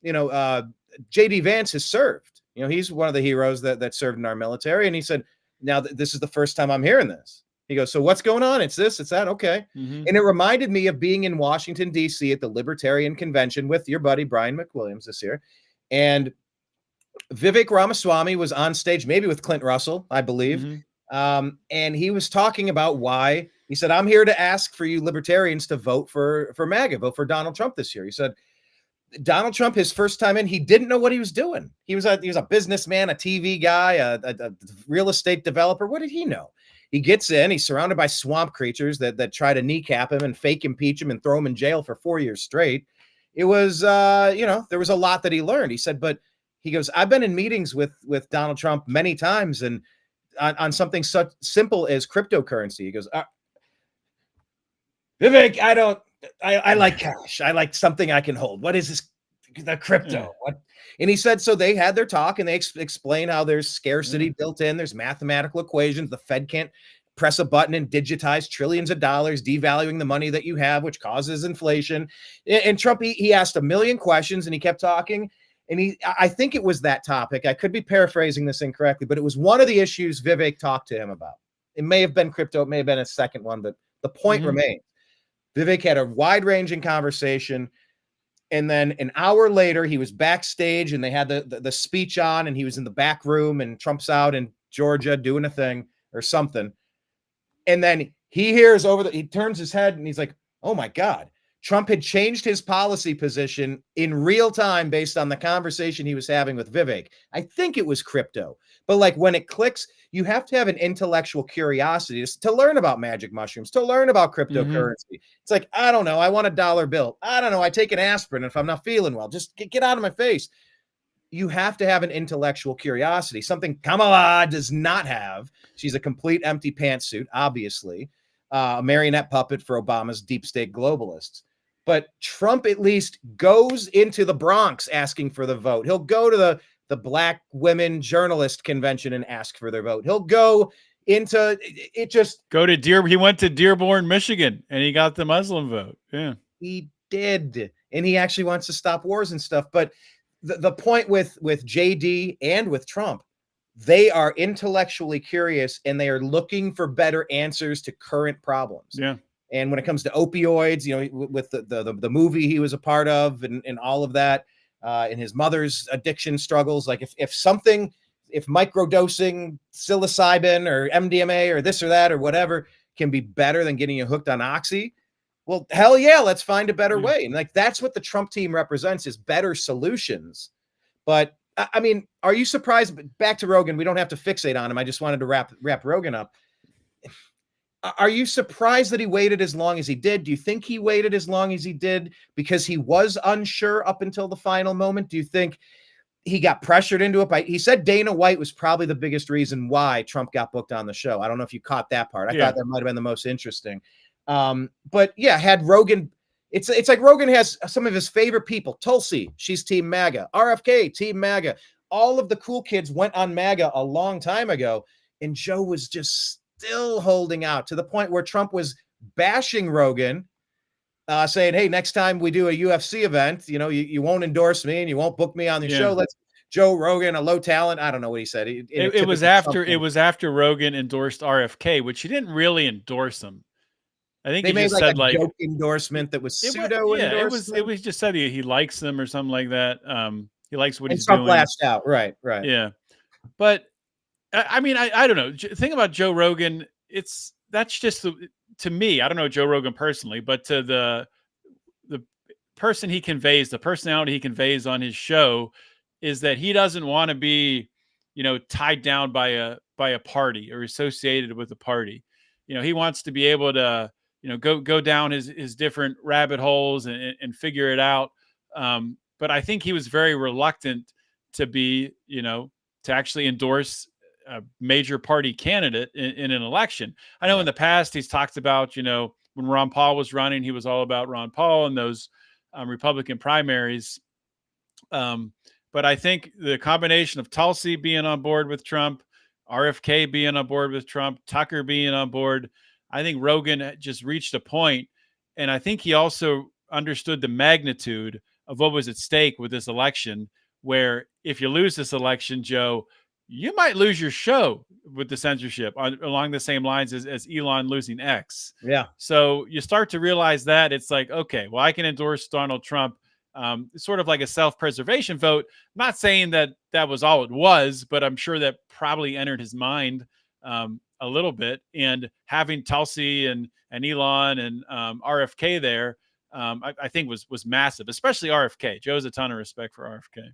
JD Vance has served. He's one of the heroes that served in our military. And he said, now this is the first time I'm hearing this. He goes, so what's going on? It's this, it's that. Okay. And it reminded me of being in Washington, D.C. at the Libertarian Convention with your buddy, Brian McWilliams this year. And Vivek Ramaswamy was on stage, maybe with Clint Russell, I believe. And he was talking about why he said, I'm here to ask for you libertarians to vote for MAGA, vote for Donald Trump this year. He said, Donald Trump, his first time in, he didn't know what he was doing. He was a businessman, a TV guy, a real estate developer. What did he know? He gets in, he's surrounded by swamp creatures that try to kneecap him and fake impeach him and throw him in jail for 4 years straight. It was, there was a lot that he learned. He said, but he goes, I've been in meetings with Donald Trump many times and on something such simple as cryptocurrency. He goes, Vivek, I like cash. I like something I can hold. What is this? The crypto. What? And he said, so they had their talk and they explain how there's scarcity built in. There's mathematical equations. The Fed can't press a button and digitize trillions of dollars, devaluing the money that you have, which causes inflation. And Trump, he asked a million questions and he kept talking. And I think it was that topic. I could be paraphrasing this incorrectly, but it was one of the issues Vivek talked to him about. It may have been crypto. It may have been a second one, but the point remains. Vivek had a wide-ranging conversation. And then an hour later, he was backstage and they had the speech on and he was in the back room and Trump's out in Georgia doing a thing or something. And then he hears he turns his head and he's like, oh my God, Trump had changed his policy position in real time based on the conversation he was having with Vivek. I think it was crypto, but like when it clicks, you have to have an intellectual curiosity to learn about magic mushrooms, to learn about cryptocurrency. It's like, I don't know. I want a dollar bill. I don't know. I take an aspirin if I'm not feeling well. Just get out of my face. You have to have an intellectual curiosity, something Kamala does not have. She's a complete empty pantsuit, obviously, a marionette puppet for Obama's deep state globalists. But Trump at least goes into the Bronx asking for the vote. He'll go to the Black women journalist convention and ask for their vote. He'll go into it. He went to Dearborn, Michigan, and he got the Muslim vote. Yeah, he did. And he actually wants to stop wars and stuff. But the point with JD and with Trump, they are intellectually curious and they are looking for better answers to current problems. Yeah. And when it comes to opioids, with the movie he was a part of and all of that, and his mother's addiction struggles, like if microdosing psilocybin or MDMA or this or that or whatever can be better than getting you hooked on Oxy, well, hell yeah, let's find a better way. And like, that's what the Trump team represents, is better solutions. But I mean, are you surprised? Back to Rogan, we don't have to fixate on him. I just wanted to wrap Rogan up. Are you surprised that he waited as long as he did? Do you think he waited as long as he did because he was unsure up until the final moment? Do you think he got pressured into it? He said Dana White was probably the biggest reason why Trump got booked on the show. I don't know if you caught that part. I thought that might have been the most interesting. But yeah, had Rogan, it's like Rogan has some of his favorite people. Tulsi, she's Team MAGA. RFK, Team MAGA. All of the cool kids went on MAGA a long time ago, and Joe was just still holding out to the point where Trump was bashing Rogan, saying, hey, next time we do a UFC event, you won't endorse me and you won't book me on the show. Let's Joe Rogan, a low talent. I don't know what he said. It was after Rogan endorsed RFK, which he didn't really endorse him. I think they made just said a joke endorsement that was pseudo endorsement. It was just said he likes them or something like that. He likes what he's Trump doing. Lashed out. Right. Yeah. But I mean, I don't know. The thing about Joe Rogan, that's just to me, I don't know Joe Rogan personally, but to the person he conveys, the personality he conveys on his show, is that he doesn't want to be, tied down by a party or associated with a party. He wants to be able to, go down his different rabbit holes and figure it out. But I think he was very reluctant to be, to actually endorse a major party candidate in an election. I know in the past he's talked about, when Ron Paul was running, he was all about Ron Paul and those Republican primaries. But I think the combination of Tulsi being on board with Trump, RFK being on board with Trump, Tucker being on board, I think Rogan just reached a point, and I think he also understood the magnitude of what was at stake with this election, where if you lose this election, Joe, you might lose your show with the censorship along the same lines as Elon losing X. Yeah. So you start to realize that it's like, okay, well, I can endorse Donald Trump. Sort of like a self-preservation vote. I'm not saying that was all it was, but I'm sure that probably entered his mind a little bit. And having Tulsi and Elon and RFK there, I think was massive, especially RFK. Joe has a ton of respect for RFK.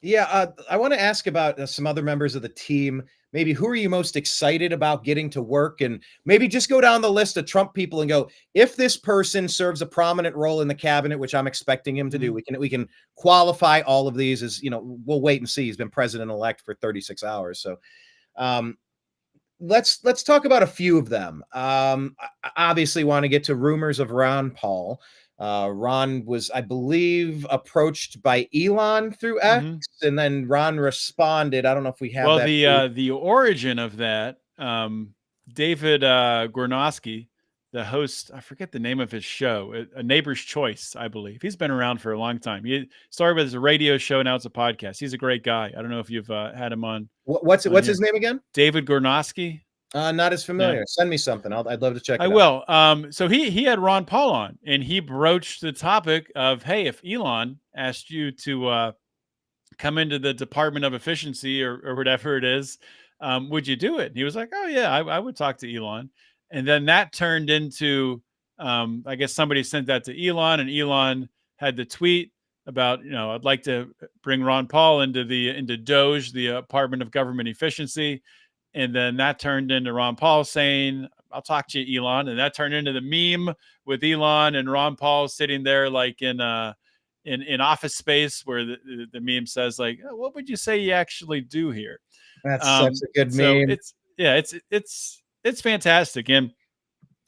Yeah, I want to ask about some other members of the team. Maybe who are you most excited about getting to work? And maybe just go down the list of Trump people and go, if this person serves a prominent role in the cabinet, which I'm expecting him to do, we can qualify all of these as, we'll wait and see. He's been president-elect for 36 hours. So let's talk about a few of them. I obviously want to get to rumors of Ron Paul. Ron was, I believe, approached by Elon through X, and then Ron responded. I don't know if we have that. Well, the origin of that, David Gornosky, the host, I forget the name of his show, A Neighbor's Choice, I believe. He's been around for a long time. He started with a radio show, now it's a podcast. He's a great guy. I don't know if you've had him on. What's his name again? David Gornosky. Not as familiar. Yeah. Send me something. I'd love to check it out. I will. So he had Ron Paul on, and he broached the topic of, hey, if Elon asked you to come into the Department of Efficiency or whatever it is, would you do it? And he was like, oh yeah, I would talk to Elon. And then that turned into, I guess somebody sent that to Elon, and Elon had the tweet about, I'd like to bring Ron Paul into DOGE, the Department of Government Efficiency. And then that turned into Ron Paul saying, I'll talk to you, Elon. And that turned into the meme with Elon and Ron Paul sitting there like in Office Space, where the meme says like, oh, what would you say you actually do here? That's such a good meme. It's fantastic. And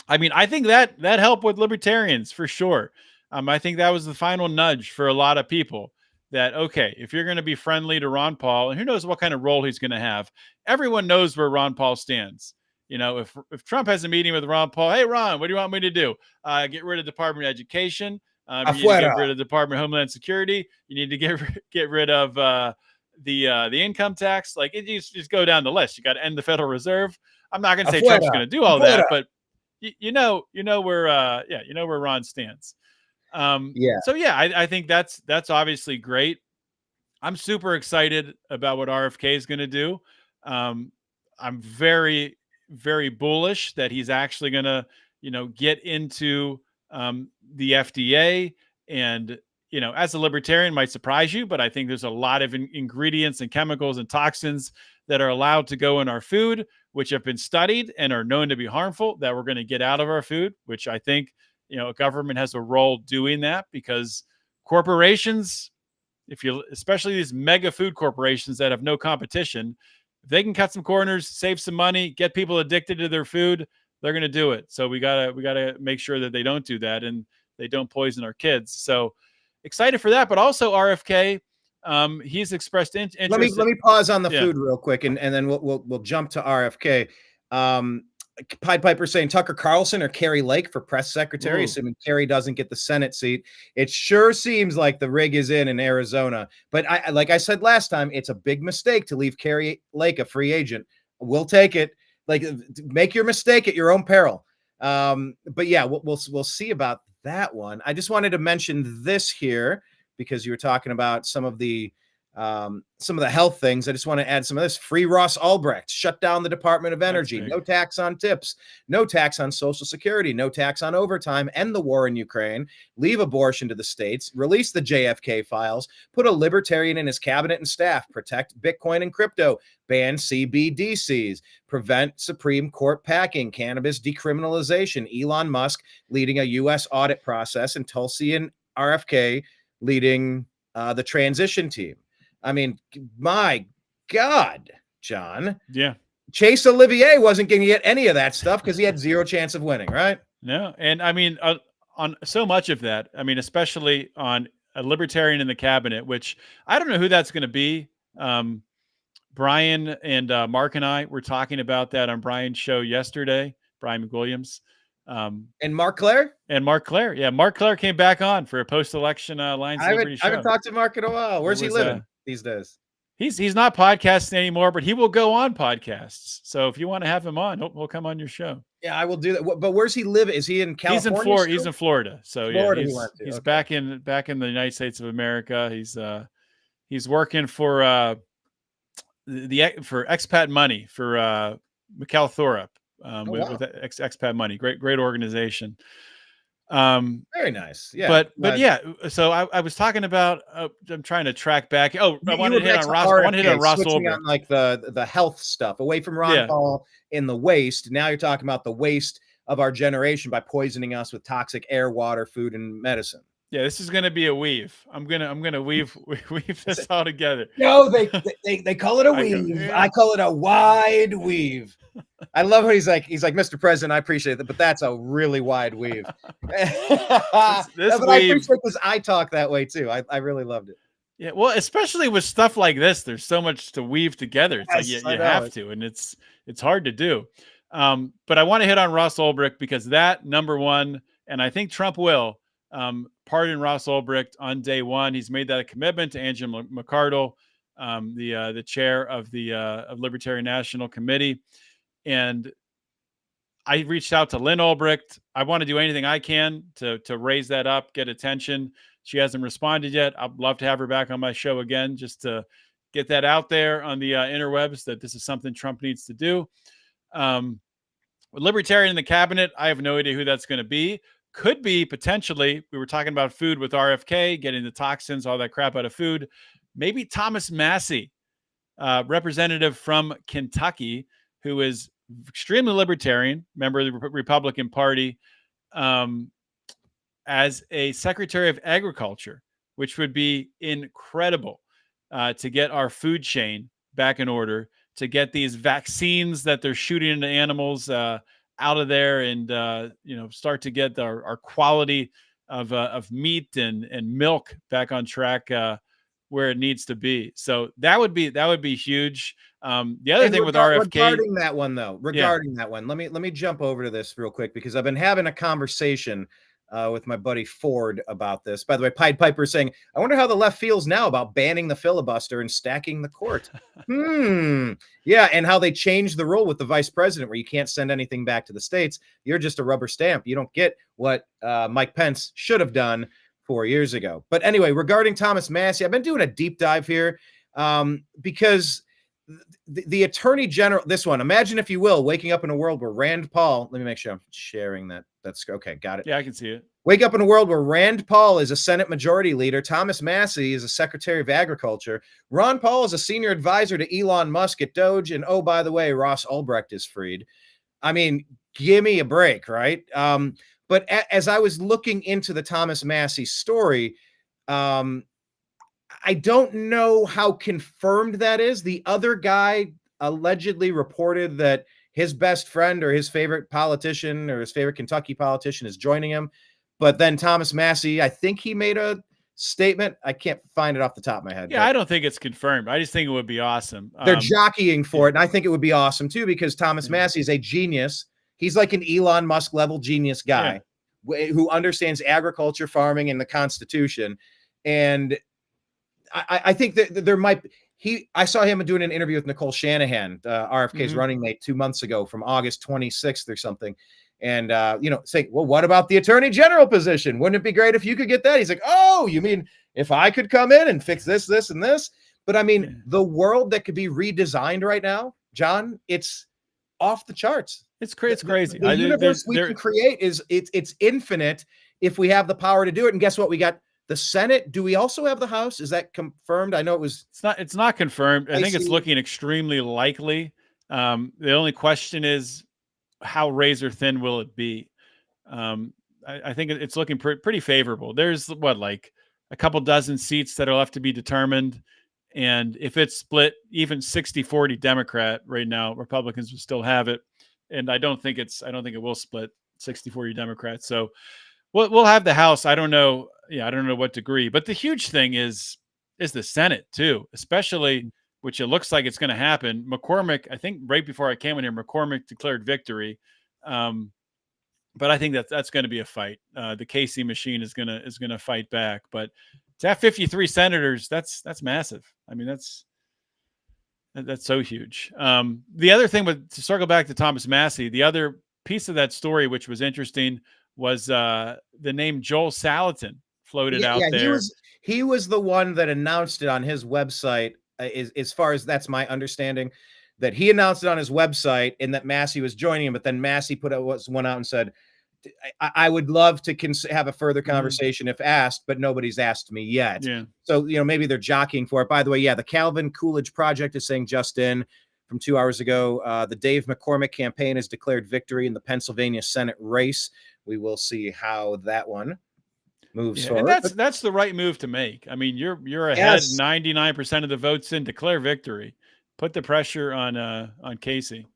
I mean, I think that helped with libertarians for sure. I think that was the final nudge for a lot of people. That, okay, if you're going to be friendly to Ron Paul, and who knows what kind of role he's going to have, everyone knows where Ron Paul stands. If Trump has a meeting with Ron Paul, hey, Ron, what do you want me to do? Get rid of Department of Education. You need to get rid of Department of Homeland Security. You need to get rid of the income tax. Like, it just go down the list. You got to end the Federal Reserve. I'm not going to say Trump's going to do all that, but you know where Ron stands. So yeah, I think that's obviously great. I'm super excited about what RFK is going to do. I'm very, very bullish that he's actually going to, get into the FDA. And, as a libertarian, might surprise you, but I think there's a lot of ingredients and chemicals and toxins that are allowed to go in our food, which have been studied and are known to be harmful, that we're going to get out of our food, which I think, government has a role doing that, because corporations, especially these mega food corporations that have no competition, if they can cut some corners, save some money, get people addicted to their food, they're going to do it. So we gotta make sure that they don't do that and they don't poison our kids. So excited for that, but also RFK, he's expressed interest. Let me pause on the food real quick, and then we'll jump to RFK. Pied Piper saying Tucker Carlson or Carrie Lake for press secretary, assuming Carrie doesn't get the Senate seat. It sure seems like the rig is in Arizona. But like I said last time, it's a big mistake to leave Carrie Lake a free agent. We'll take it. Like, make your mistake at your own peril. But yeah, we'll see about that one. I just wanted to mention this here because you were talking about some of the some of the health things. I just want to add some of this. Free Ross Ulbricht, shut down the Department of Energy, no tax on tips, no tax on Social Security, no tax on overtime, end the war in Ukraine, leave abortion to the states, release the JFK files, put a libertarian in his cabinet and staff, protect Bitcoin and crypto, ban CBDCs, prevent Supreme Court packing, cannabis decriminalization, Elon Musk leading a U.S. audit process, and Tulsi and RFK leading the transition team. I mean, my God, John. Yeah. Chase Olivier wasn't going to get any of that stuff because he had zero chance of winning, right? No. And I mean, on so much of that, I mean, especially on a libertarian in the cabinet, which I don't know who that's going to be. Brian and Mark and I were talking about that on Brian's show yesterday, Brian McWilliams. And Mark Claire? And Mark Claire. Yeah, Mark Claire came back on for a post-election Lions Liberty show. I haven't talked to Mark in a while. Where's he living these days? He's not podcasting anymore, but he will go on podcasts. So if you want to have him on, he'll come on your show. Yeah, I will do that. But where's he live? Is he in California? He's in Florida. So Florida yeah, he's back in the United States of America. He's working for for expat money for Mikhail Thorup with expat money. Great organization. Very nice. Yeah. But yeah, so I was talking about I'm trying to track back. I wanted to hit on Ross. I want to hit on Ross Ulbricht. On like the health stuff away from Ron Paul in the waste. Now you're talking about the waste of our generation by poisoning us with toxic air, water, food, and medicine. Yeah, this is gonna be a weave. I'm gonna weave this all together. No, they call it a weave. I call it a wide weave. I love what he's like, Mr. President, I appreciate that, but that's a really wide weave. But weave, I appreciate because I talk that way too. I really loved it. Yeah, well, especially with stuff like this, there's so much to weave together. It's like you have to, and it's hard to do. But I want to hit on Ross Ulbricht because that number one, and I think Trump will pardon Ross Ulbricht on day one. He's made that a commitment to Angela McArdle, the chair of the of Libertarian National Committee. And I reached out to Lynn Ulbricht. I want to do anything I can to raise that up, get attention. She hasn't responded yet. I'd love to have her back on my show again, just to get that out there on the interwebs that this is something Trump needs to do. With Libertarian in the cabinet, I have no idea who that's going to be. Could be potentially, we were talking about food with RFK, getting the toxins, all that crap out of food. Maybe Thomas Massie, representative from Kentucky, who is extremely libertarian, member of the Republican Party, as a Secretary of Agriculture, which would be incredible to get our food chain back in order, to get these vaccines that they're shooting into animals out of there, and start to get our quality of meat and milk back on track where it needs to be. So that would be huge. The other thing with RFK, regarding that one, let me jump over to this real quick because I've been having a conversation with my buddy Ford about this. By the way, Pied Piper saying, I wonder how the left feels now about banning the filibuster and stacking the court. Yeah, and how they changed the rule with the vice president where you can't send anything back to the states. You're just a rubber stamp. You don't get what Mike Pence should have done 4 years ago. But anyway, regarding Thomas Massie, I've been doing a deep dive here because the attorney general, this one, imagine if you will, waking up in a world where Rand Paul, let me make sure I'm sharing that. That's okay. Got it. Yeah, I can see it. Wake up in a world where Rand Paul is a Senate Majority Leader. Thomas Massie is a Secretary of Agriculture. Ron Paul is a senior advisor to Elon Musk at Doge. And oh, by the way, Ross Ulbricht is freed. I mean, give me a break, right? But as I was looking into the Thomas Massie story, I don't know how confirmed that is. The other guy allegedly reported that his best friend or his favorite politician or his favorite Kentucky politician is joining him. But then Thomas Massie, I think he made a statement. I can't find it off the top of my head. Yeah, I don't think it's confirmed. I just think it would be awesome. They're jockeying for it. And I think it would be awesome too, because Thomas Massie is a genius. He's like an Elon Musk level genius guy who understands agriculture, farming, and the Constitution. And I think that there might I saw him doing an interview with Nicole Shanahan, RFK's running mate 2 months ago from August 26th or something. And, saying, well, what about the attorney general position? Wouldn't it be great if you could get that? He's like, oh, you mean if I could come in and fix this, this, and this? But I mean, Yeah. the world that could be redesigned right now, John, it's off the charts. It's crazy. The universe we can create it's infinite if we have the power to do it. And guess what? We got the Senate. Do we also have the House? Is that confirmed? I know it's not confirmed. I think it's looking extremely likely. The only question is, how razor thin will it be? I think it's looking pretty favorable. There's like a couple dozen seats that are left to be determined. And if it's split even 60-40 Democrat right now, Republicans will still have it. And I don't think it will split 60-40 Democrats. So we'll have the House. I don't know. Yeah, I don't know what degree, but the huge thing is the Senate too, especially, which it looks like it's going to happen. McCormick, I think right before I came in here, McCormick declared victory. But I think that's going to be a fight. The Casey machine is going to fight back, but to have 53 senators, that's massive. I mean, that's so huge. The other thing, to circle back to Thomas Massie, the other piece of that story, which was interesting, was the name Joel Salatin floated out there. He was the one that announced it on his website. As far as that's my understanding, that he announced it on his website and that Massie was joining him. But then Massie put one out and said, I would love to have a further conversation if asked, but nobody's asked me yet. Yeah. So, maybe they're jockeying for it. By the way, the Calvin Coolidge Project is saying just in from 2 hours ago, the Dave McCormick campaign has declared victory in the Pennsylvania Senate race. We will see how that one moves forward. And that's the right move to make. I mean, you're ahead 99% of the votes in, declare victory. Put the pressure on Casey.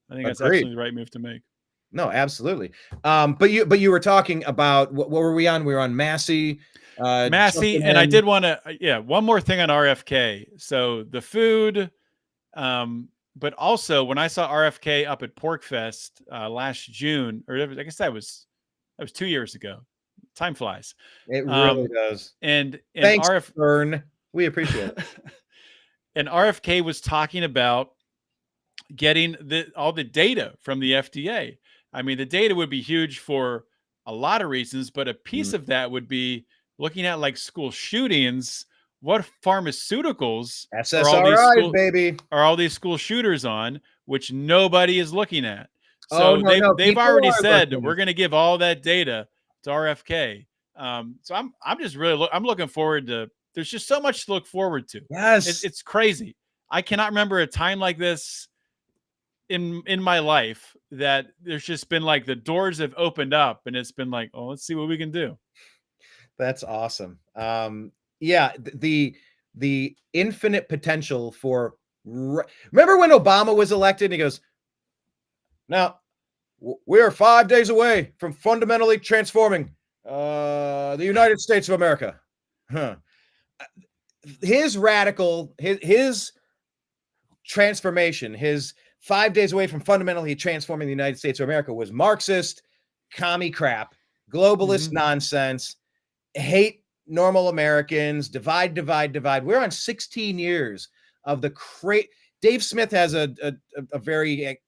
I think that's absolutely the right move to make. No, absolutely. But you were talking about what were we on? We were on Massie. And I did want to, one more thing on RFK. So the food, but also when I saw RFK up at PorkFest last June, or I guess that was 2 years ago. Time flies. It really does. And thanks, Vern. We appreciate it. And RFK was talking about getting all the data from the FDA. I mean, the data would be huge for a lot of reasons, but a piece of that would be looking at like school shootings. What pharmaceuticals are all these school shooters on, which nobody is looking at? So they've already said we're going to give all that data to RFK. So I'm just really I'm looking forward to. There's just so much to look forward to. Yes, it's crazy. I cannot remember a time like this in my life that there's just been like the doors have opened up and it's been like, oh, let's see what we can do. That's awesome. The infinite potential for remember when Obama was elected and he goes, now we are 5 days away from fundamentally transforming the United States of America. His transformation, his 5 days away from fundamentally transforming the United States of America was Marxist, commie crap, globalist nonsense, hate normal Americans, divide. We're on 16 years of the Dave Smith has a very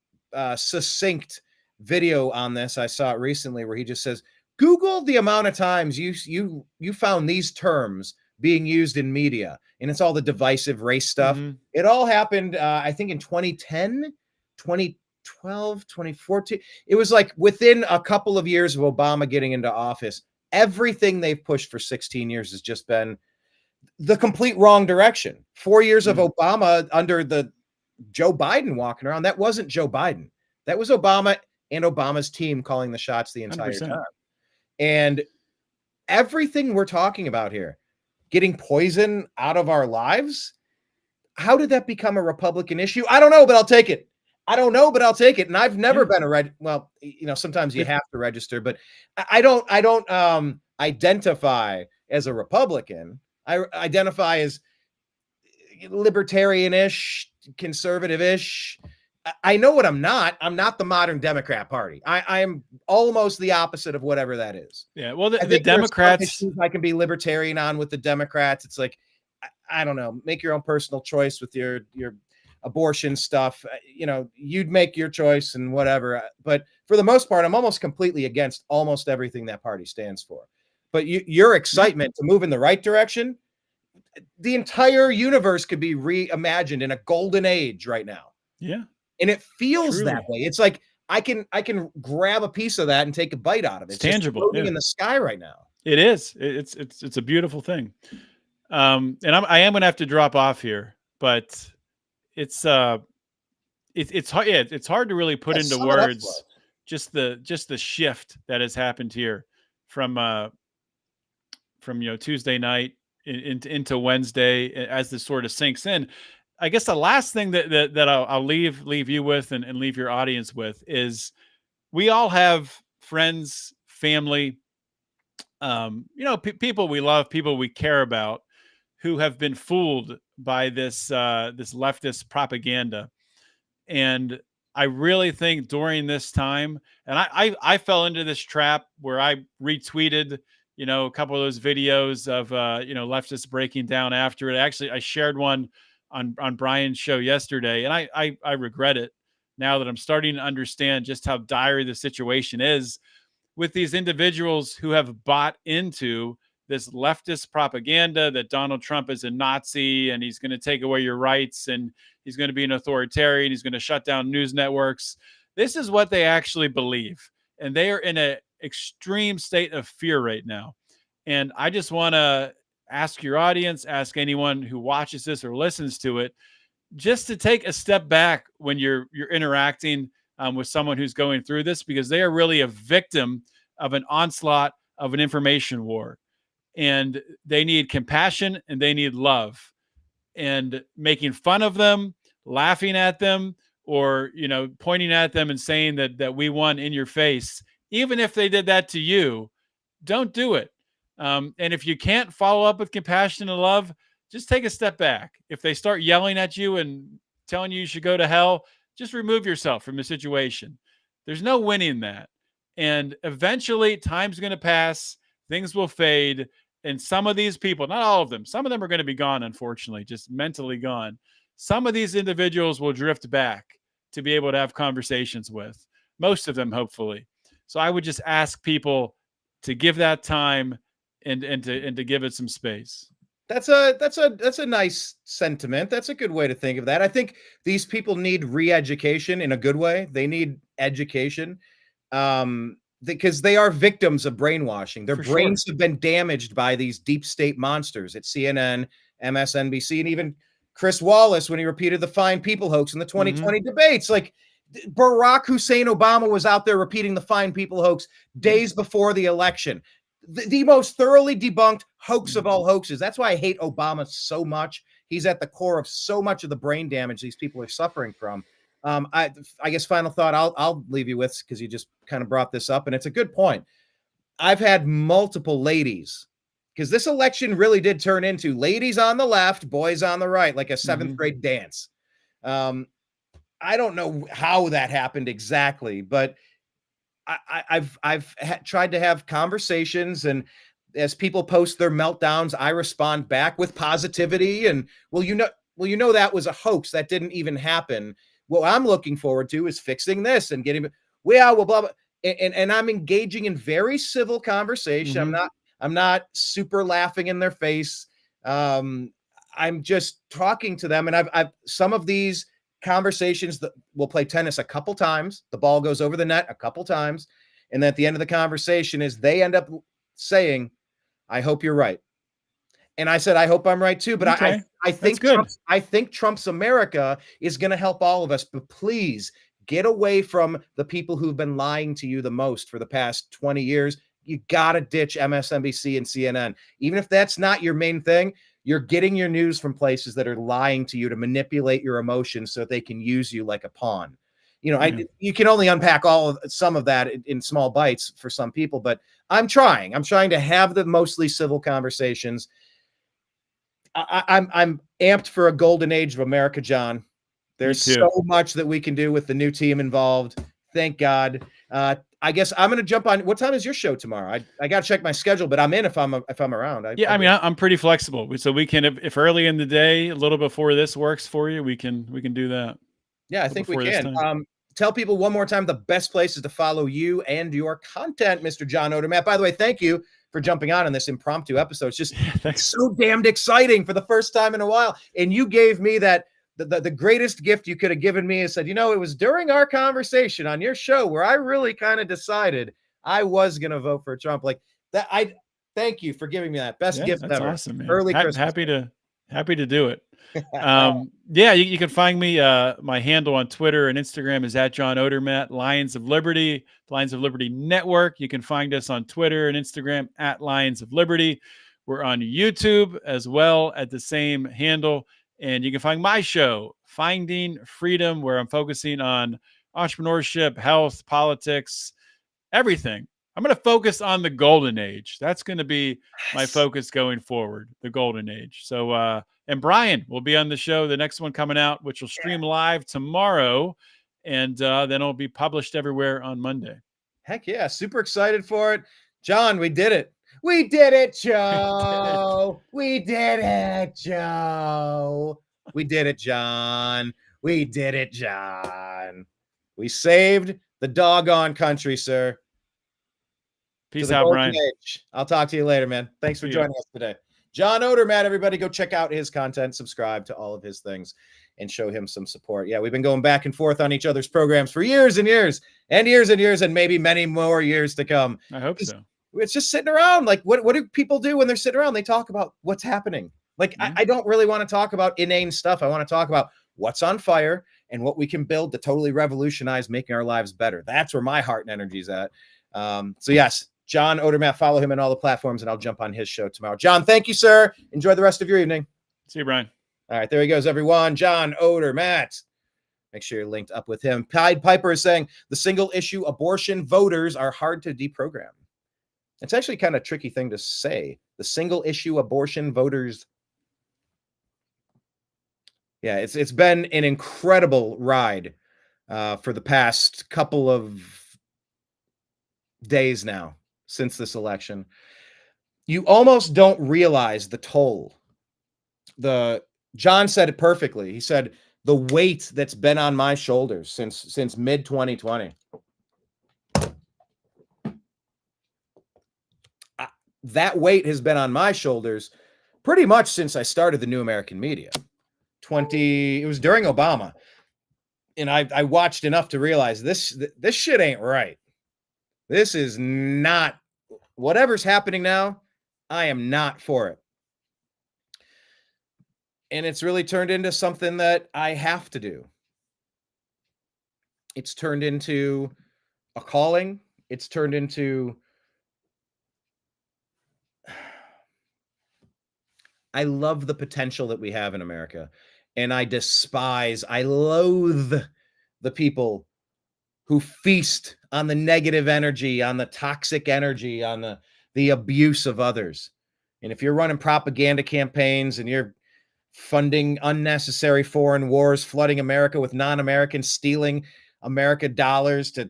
succinct video on this. I saw it recently where he just says, Google the amount of times you found these terms being used in media, and it's all the divisive race stuff. It all happened, I think, in 2010, 2012, 2014. It was like within a couple of years of Obama getting into office, everything they've pushed for 16 years has just been the complete wrong direction. 4 years of Obama under the Joe Biden walking around, that wasn't Joe Biden. That was Obama and Obama's team calling the shots the entire 100%. time. And everything we're talking about here, getting poison out of our lives, how did that become a Republican issue? I don't know, but I'll take it. And I've never been sometimes you have to register, but I don't identify as a Republican. I identify as libertarian-ish, conservative-ish. I know what I'm not. I'm not the modern Democrat Party. I am almost the opposite of whatever that is. Yeah. Well, the Democrats, I can be libertarian on with the Democrats. It's like, I don't know, make your own personal choice with your abortion stuff. You'd make your choice and whatever. But for the most part, I'm almost completely against almost everything that party stands for. But your excitement to move in the right direction, the entire universe could be reimagined in a golden age right now. Yeah. And it feels that Truly. way. It's like I can grab a piece of that and take a bite out of it. It's It's just tangible. floating Yeah. in the sky right now. It is. It's a beautiful thing. And I am gonna have to drop off here, but it's it's hard. Yeah, it's hard to really put Yeah, into sum it up for us. words just the shift that has happened here from Tuesday night into Wednesday as this sort of sinks in. I guess the last thing that I'll leave you with and leave your audience with is we all have friends, family, people we love, people we care about, who have been fooled by this leftist propaganda. And I really think during this time, and I fell into this trap where I retweeted, a couple of those videos of leftists breaking down after it. Actually, I shared one on Brian's show yesterday, and I regret it now that I'm starting to understand just how dire the situation is with these individuals who have bought into this leftist propaganda that Donald Trump is a Nazi and he's going to take away your rights and he's going to be an authoritarian. He's going to shut down news networks. This is what they actually believe. And they are in an extreme state of fear right now. And I just want to ask your audience, ask anyone who watches this or listens to it, just to take a step back when you're interacting with someone who's going through this, because they are really a victim of an onslaught of an information war, and they need compassion and they need love. And making fun of them, laughing at them, or pointing at them and saying that we won in your face, even if they did that to you, don't do it. And if you can't follow up with compassion and love, just take a step back. If they start yelling at you and telling you should go to hell, just remove yourself from the situation. There's no winning that. And eventually, time's going to pass, things will fade. And some of these people, not all of them, some of them are going to be gone, unfortunately, just mentally gone. Some of these individuals will drift back to be able to have conversations with, most of them, hopefully. So I would just ask people to give that time and to give it some space. That's a nice sentiment. That's a good way to think of that. I think these people need re-education in a good way. They need education because they are victims of brainwashing. Their For brains sure. have been damaged by these deep state monsters at CNN, MSNBC, and even Chris Wallace when he repeated the fine people hoax in the 2020 debates. Like Barack Hussein Obama was out there repeating the fine people hoax days before the election. The most thoroughly debunked hoax of all hoaxes. That's why I hate Obama so much. He's at the core of so much of the brain damage these people are suffering from. I guess final thought I'll leave you with, because you just kind of brought this up, and it's a good point. I've had multiple ladies, because this election really did turn into ladies on the left, boys on the right, like a seventh grade dance. I don't know how that happened exactly, but I've tried to have conversations, and as people post their meltdowns, I respond back with positivity. And well, that was a hoax. That didn't even happen. What I'm looking forward to is fixing this and getting, blah, blah. And I'm engaging in very civil conversation. I'm not super laughing in their face. I'm just talking to them. And I've some of these conversations that we'll play tennis a couple times. The ball goes over the net a couple times. And then at the end of the conversation is they end up saying, I hope you're right. And I said, I hope I'm right too. But Okay. I think Trump's America is going to help all of us. But please get away from the people who've been lying to you the most for the past 20 years. You got to ditch MSNBC and CNN. Even if that's not your main thing, you're getting your news from places that are lying to you to manipulate your emotions so that they can use you like a pawn. You can only unpack some of that in small bites for some people, but I'm trying to have the mostly civil conversations. I'm amped for a golden age of America, John. There's so much that we can do with the new team involved. Thank God. I guess I'm going to jump on. What time is your show tomorrow? I got to check my schedule, but I'm in if I'm around. I'm pretty flexible. So we can, if early in the day, a little before this works for you, we can do that. Yeah, I think we can. Tell people one more time the best places to follow you and your content, Mr. John Odermatt. By the way, thank you for jumping on this impromptu episode. It's just Thanks. so damned exciting for the first time in a while. And you gave me that the greatest gift you could have given me is said, it was during our conversation on your show where I really kind of decided I was going to vote for Trump. Like that. I thank you for giving me that best gift that's ever. awesome, man. Early Christmas. Happy to do it. You can find me. My handle on Twitter and Instagram is @JohnOdermatt. Lions of Liberty, Lions of Liberty Network. You can find us on Twitter and Instagram @Lions of Liberty. We're on YouTube as well at the same handle. And you can find my show, Finding Freedom, where I'm focusing on entrepreneurship, health, politics, everything. I'm going to focus on the golden age. That's going to be my focus going forward, the golden age. So, and Brian will be on the show, the next one coming out, which will stream live tomorrow. And then it'll be published everywhere on Monday. Heck yeah. Super excited for it. John, we did it. We did it, Joe. We did it, Joe. We did it, John. We did it, John. We saved the doggone country, sir. Peace out, Brian. I'll talk to you later, man. Thanks for joining us today. John Odermatt, everybody go check out his content, subscribe to all of his things, and show him some support. Yeah, we've been going back and forth on each other's programs for years and years and years and years and maybe many more years to come. I hope so. It's just sitting around. Like, what do people do when they're sitting around? They talk about what's happening. Like, I don't really want to talk about inane stuff. I want to talk about what's on fire and what we can build to totally revolutionize making our lives better. That's where my heart and energy is at. So yes, John Odermatt, follow him on all the platforms, and I'll jump on his show tomorrow. John, thank you, sir. Enjoy the rest of your evening. See you, Brian. All right, there he goes, everyone. John Odermatt. Make sure you're linked up with him. Pied Piper is saying the single issue abortion voters are hard to deprogram. It's actually kind of a tricky thing to say. The single issue abortion voters. Yeah, it's been an incredible ride for the past couple of days now since this election. You almost don't realize the toll. John said it perfectly. He said the weight that's been on my shoulders since mid 2020. That weight has been on my shoulders pretty much since I started the New American Media. It was during Obama. And I watched enough to realize this shit ain't right. This is not, whatever's happening now, I am not for it. And it's really turned into something that I have to do. It's turned into a calling. It's turned into, I love the potential that we have in America. And I loathe the people who feast on the negative energy, on the toxic energy, on the abuse of others. And if you're running propaganda campaigns and you're funding unnecessary foreign wars, flooding America with non-Americans, stealing America dollars to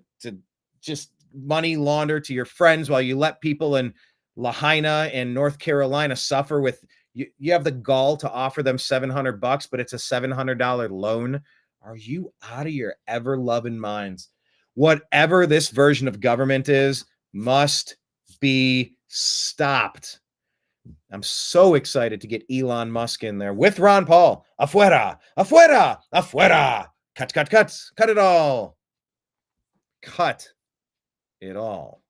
just money launder to your friends while you let people in Lahaina and North Carolina suffer with, you have the gall to offer them $700, but it's a $700 loan. Are you out of your ever-loving minds? Whatever this version of government is must be stopped. I'm so excited to get Elon Musk in there with Ron Paul. Afuera, afuera, afuera. Cut it all. Cut it all.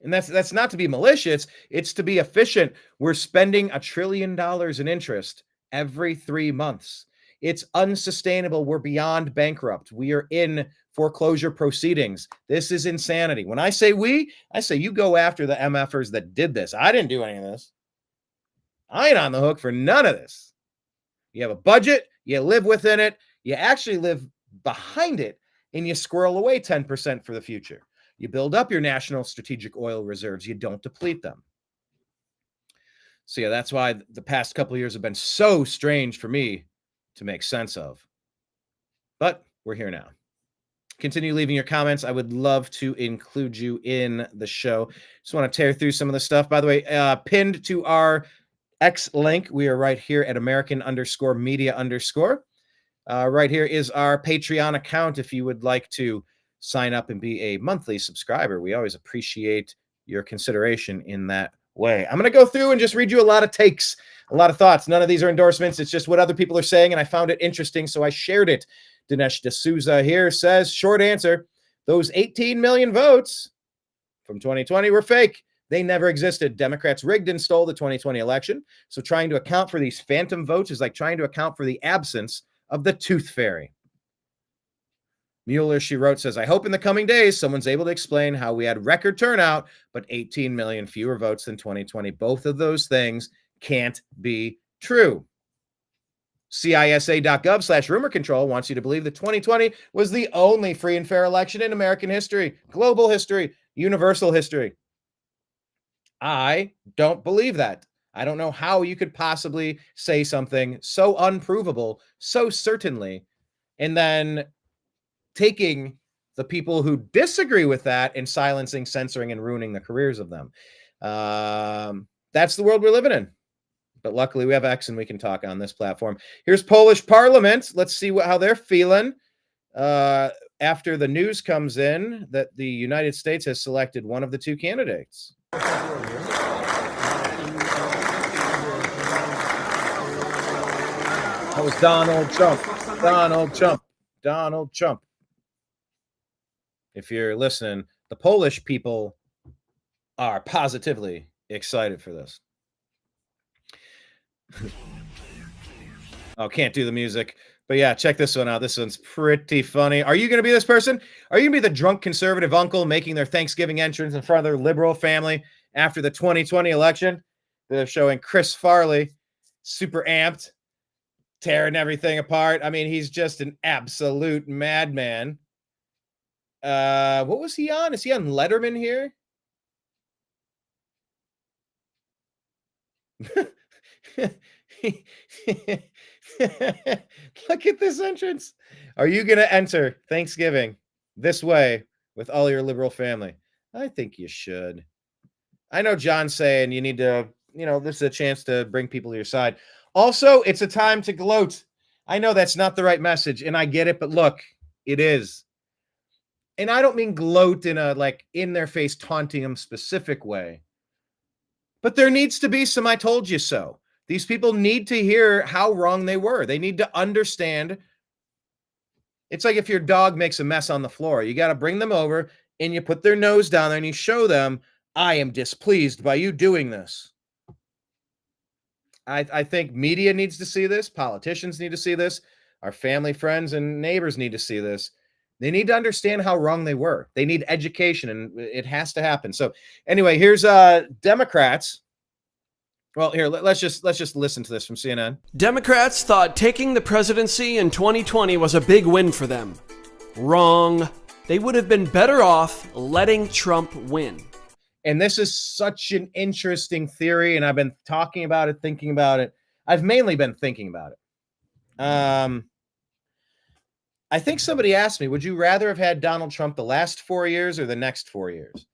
And that's not to be malicious. It's to be efficient. We're spending $1 trillion in interest every 3 months. It's unsustainable. We're beyond bankrupt. We are in foreclosure proceedings. This is insanity. When I say we, I say you go after the MFers that did this. I didn't do any of this. I ain't on the hook for none of this. You have a budget, you live within it, you actually live behind it, and you squirrel away 10% for the future. You build up your national strategic oil reserves. You don't deplete them. So yeah, that's why the past couple of years have been so strange for me to make sense of. But we're here now. Continue leaving your comments. I would love to include you in the show. Just want to tear through some of the stuff. By the way, pinned to our X link, we are right here at American_media_. Right here is our Patreon account if you would like to sign up and be a monthly subscriber. We always appreciate your consideration in that way. I'm going to go through and just read you a lot of takes, a lot of thoughts. None of these are endorsements. It's just what other people are saying, and I found it interesting, so I shared it. Dinesh D'Souza here says, short answer, those 18 million votes from 2020 were fake. They never existed. Democrats rigged and stole the 2020 election. So trying to account for these phantom votes is like trying to account for the absence of the tooth fairy. Mueller, she wrote, says, I hope in the coming days someone's able to explain how we had record turnout, but 18 million fewer votes than 2020. Both of those things can't be true. CISA.gov/rumor control wants you to believe that 2020 was the only free and fair election in American history, global history, universal history. I don't believe that. I don't know how you could possibly say something so unprovable, so certainly, and then taking the people who disagree with that and silencing, censoring, and ruining the careers of them. That's the world we're living in. But luckily we have X and we can talk on this platform. Here's Polish Parliament. Let's see how they're feeling after the news comes in that the United States has selected one of the two candidates. That was Donald Trump. Donald Trump. Donald Trump. If you're listening, the Polish people are positively excited for this. Oh, can't do the music. But yeah, check this one out. This one's pretty funny. Are you going to be this person? Are you going to be the drunk conservative uncle making their Thanksgiving entrance in front of their liberal family after the 2020 election? They're showing Chris Farley, super amped, tearing everything apart. I mean, he's just an absolute madman. What was he on? Is he on Letterman here? Look at this entrance. Are you going to enter Thanksgiving this way with all your liberal family? I think you should. I know John's saying you need to, this is a chance to bring people to your side. Also, it's a time to gloat. I know that's not the right message, and I get it, but look, it is. And I don't mean gloat in a in their face taunting them specific way. But there needs to be some I told you so. These people need to hear how wrong they were. They need to understand. It's like if your dog makes a mess on the floor, you got to bring them over and you put their nose down there and you show them, I am displeased by you doing this. I think media needs to see this. Politicians need to see this. Our family, friends, and neighbors need to see this. They need to understand how wrong they were. They need education, and it has to happen. So anyway, here's Democrats. Well, here, let's just listen to this from CNN. Democrats thought taking the presidency in 2020 was a big win for them. Wrong. They would have been better off letting Trump win. And this is such an interesting theory, and I've been talking about it, thinking about it. I've mainly been thinking about it. I think somebody asked me, would you rather have had Donald Trump the last 4 years or the next 4 years?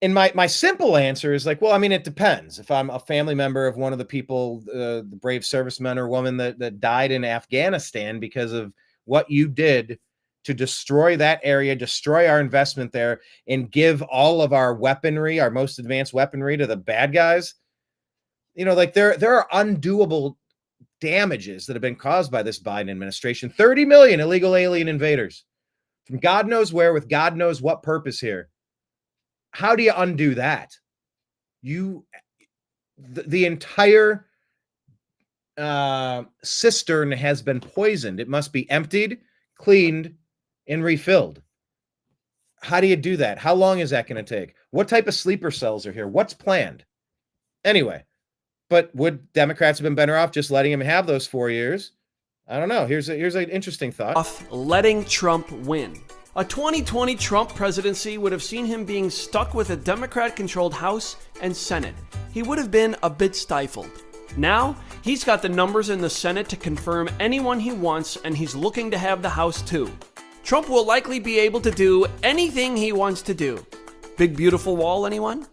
And my simple answer is well, I mean, it depends. If I'm a family member of one of the people, the brave servicemen or woman that died in Afghanistan because of what you did to destroy that area, destroy our investment there, and give all of our weaponry, our most advanced weaponry, to the bad guys, there are undoable damages that have been caused by this Biden administration. 30 million illegal alien invaders from God knows where with God knows what purpose here. How do you undo that? The entire cistern has been poisoned. It must be emptied, cleaned, and refilled. How do you do that? How long is that going to take? What type of sleeper cells are here? What's planned? Anyway, but would Democrats have been better off just letting him have those 4 years? I don't know. Here's an interesting thought. Off letting Trump win. A 2020 Trump presidency would have seen him being stuck with a Democrat-controlled House and Senate. He would have been a bit stifled. Now, he's got the numbers in the Senate to confirm anyone he wants, and he's looking to have the House too. Trump will likely be able to do anything he wants to do. Big beautiful wall, anyone?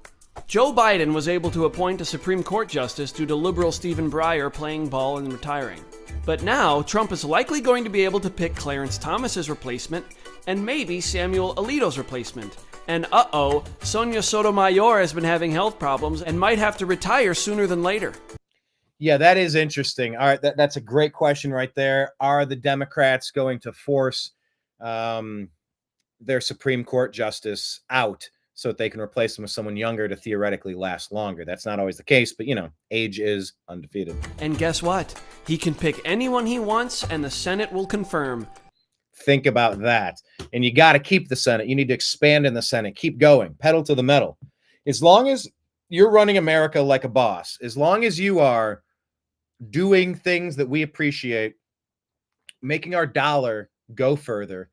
Joe Biden was able to appoint a Supreme Court justice due to liberal Stephen Breyer playing ball and retiring. But now, Trump is likely going to be able to pick Clarence Thomas's replacement and maybe Samuel Alito's replacement. And uh-oh, Sonia Sotomayor has been having health problems and might have to retire sooner than later. Yeah, that is interesting. All right, that's a great question right there. Are the Democrats going to force their Supreme Court justice out so that they can replace him with someone younger to theoretically last longer? That's not always the case, but, age is undefeated. And guess what? He can pick anyone he wants, and the Senate will confirm. Think about that. And you got to keep the Senate. You need to expand in the Senate. Keep going. Pedal to the metal. As long as you're running America like a boss, as long as you are doing things that we appreciate, making our dollar go further,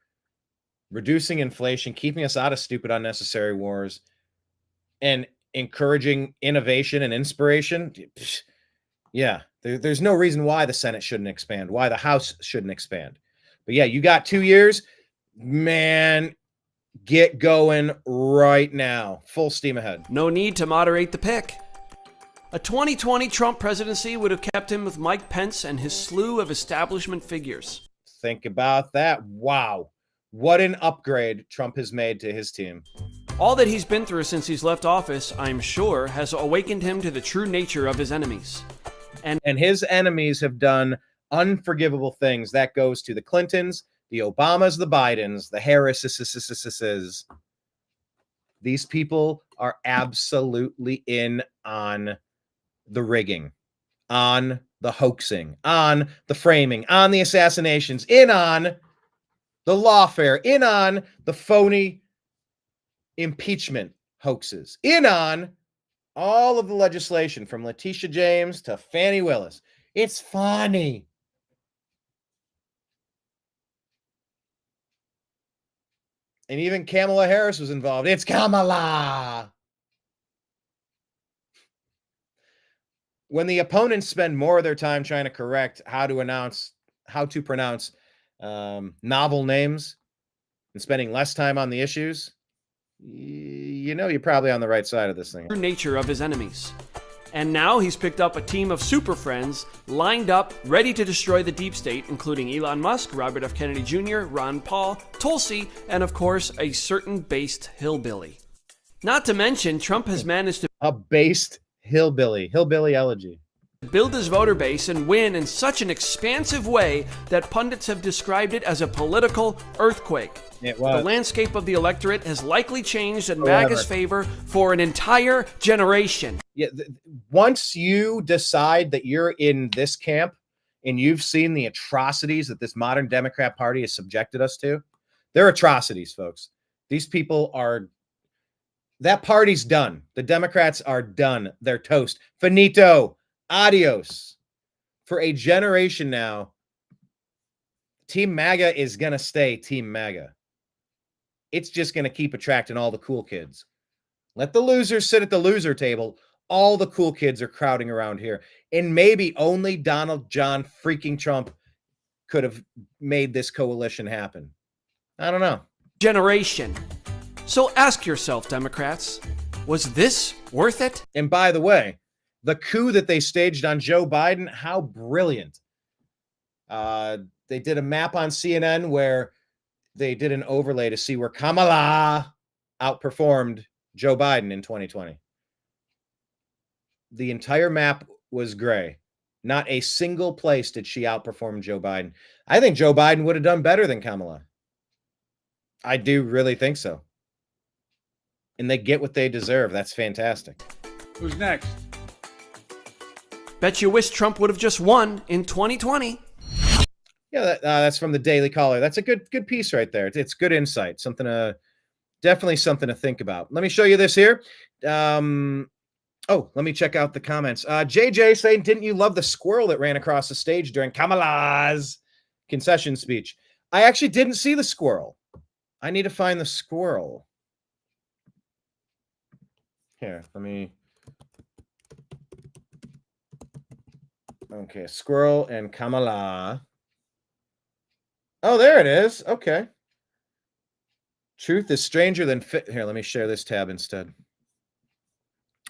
reducing inflation, keeping us out of stupid, unnecessary wars, and encouraging innovation and inspiration, yeah, there's no reason why the Senate shouldn't expand, why the House shouldn't expand. But yeah, you got 2 years, man, get going right now. Full steam ahead. No need to moderate the pick. A 2020 Trump presidency would have kept him with Mike Pence and his slew of establishment figures. Think about that. Wow. What an upgrade Trump has made to his team. All that he's been through since he's left office, I'm sure, has awakened him to the true nature of his enemies. And his enemies have done unforgivable things. That goes to the Clintons, the Obamas, the Bidens, the Harrises. These people are absolutely in on the rigging, on the hoaxing, on the framing, on the assassinations, in on the lawfare, in on the phony impeachment hoaxes, in on all of the legislation from Letitia James to Fani Willis. It's funny. And even Kamala Harris was involved. It's Kamala. When the opponents spend more of their time trying to correct how to pronounce novel names and spending less time on the issues, you're probably on the right side of this thing. True nature of his enemies. And now he's picked up a team of super friends lined up, ready to destroy the deep state, including Elon Musk, Robert F. Kennedy Jr., Ron Paul, Tulsi, and of course, a certain based hillbilly. Not to mention, Trump has managed to a based hillbilly elegy. Build his voter base and win in such an expansive way that pundits have described it as a political earthquake. It was. The landscape of the electorate has likely changed in MAGA's favor for an entire generation. Yeah, once you decide that you're in this camp and you've seen the atrocities that this modern Democrat Party has subjected us to, they're atrocities, folks. These people are, that party's done. The Democrats are done. They're toast. Finito. Adios. For a generation now, Team MAGA is going to stay Team MAGA. It's just going to keep attracting all the cool kids. Let the losers sit at the loser table. All the cool kids are crowding around here. And maybe only Donald John freaking Trump could have made this coalition happen. I don't know. Generation. So ask yourself, Democrats, was this worth it? And by the way, the coup that they staged on Joe Biden, how brilliant. They did a map on CNN where they did an overlay to see where Kamala outperformed Joe Biden in 2020. The entire map was gray. Not a single place did she outperform Joe Biden. I think Joe Biden would have done better than Kamala. I do really think so. And they get what they deserve. That's fantastic. Who's next? Bet you wish Trump would have just won in 2020. Yeah, that's from the Daily Caller. That's a good piece right there. It's good insight. Definitely something to think about. Let me show you this here. Let me check out the comments. JJ saying, didn't you love the squirrel that ran across the stage during Kamala's concession speech? I actually didn't see the squirrel. I need to find the squirrel. Here, Okay, squirrel and Kamala. Oh, there it is. Okay. Truth is stranger than fit. Here, let me share this tab instead.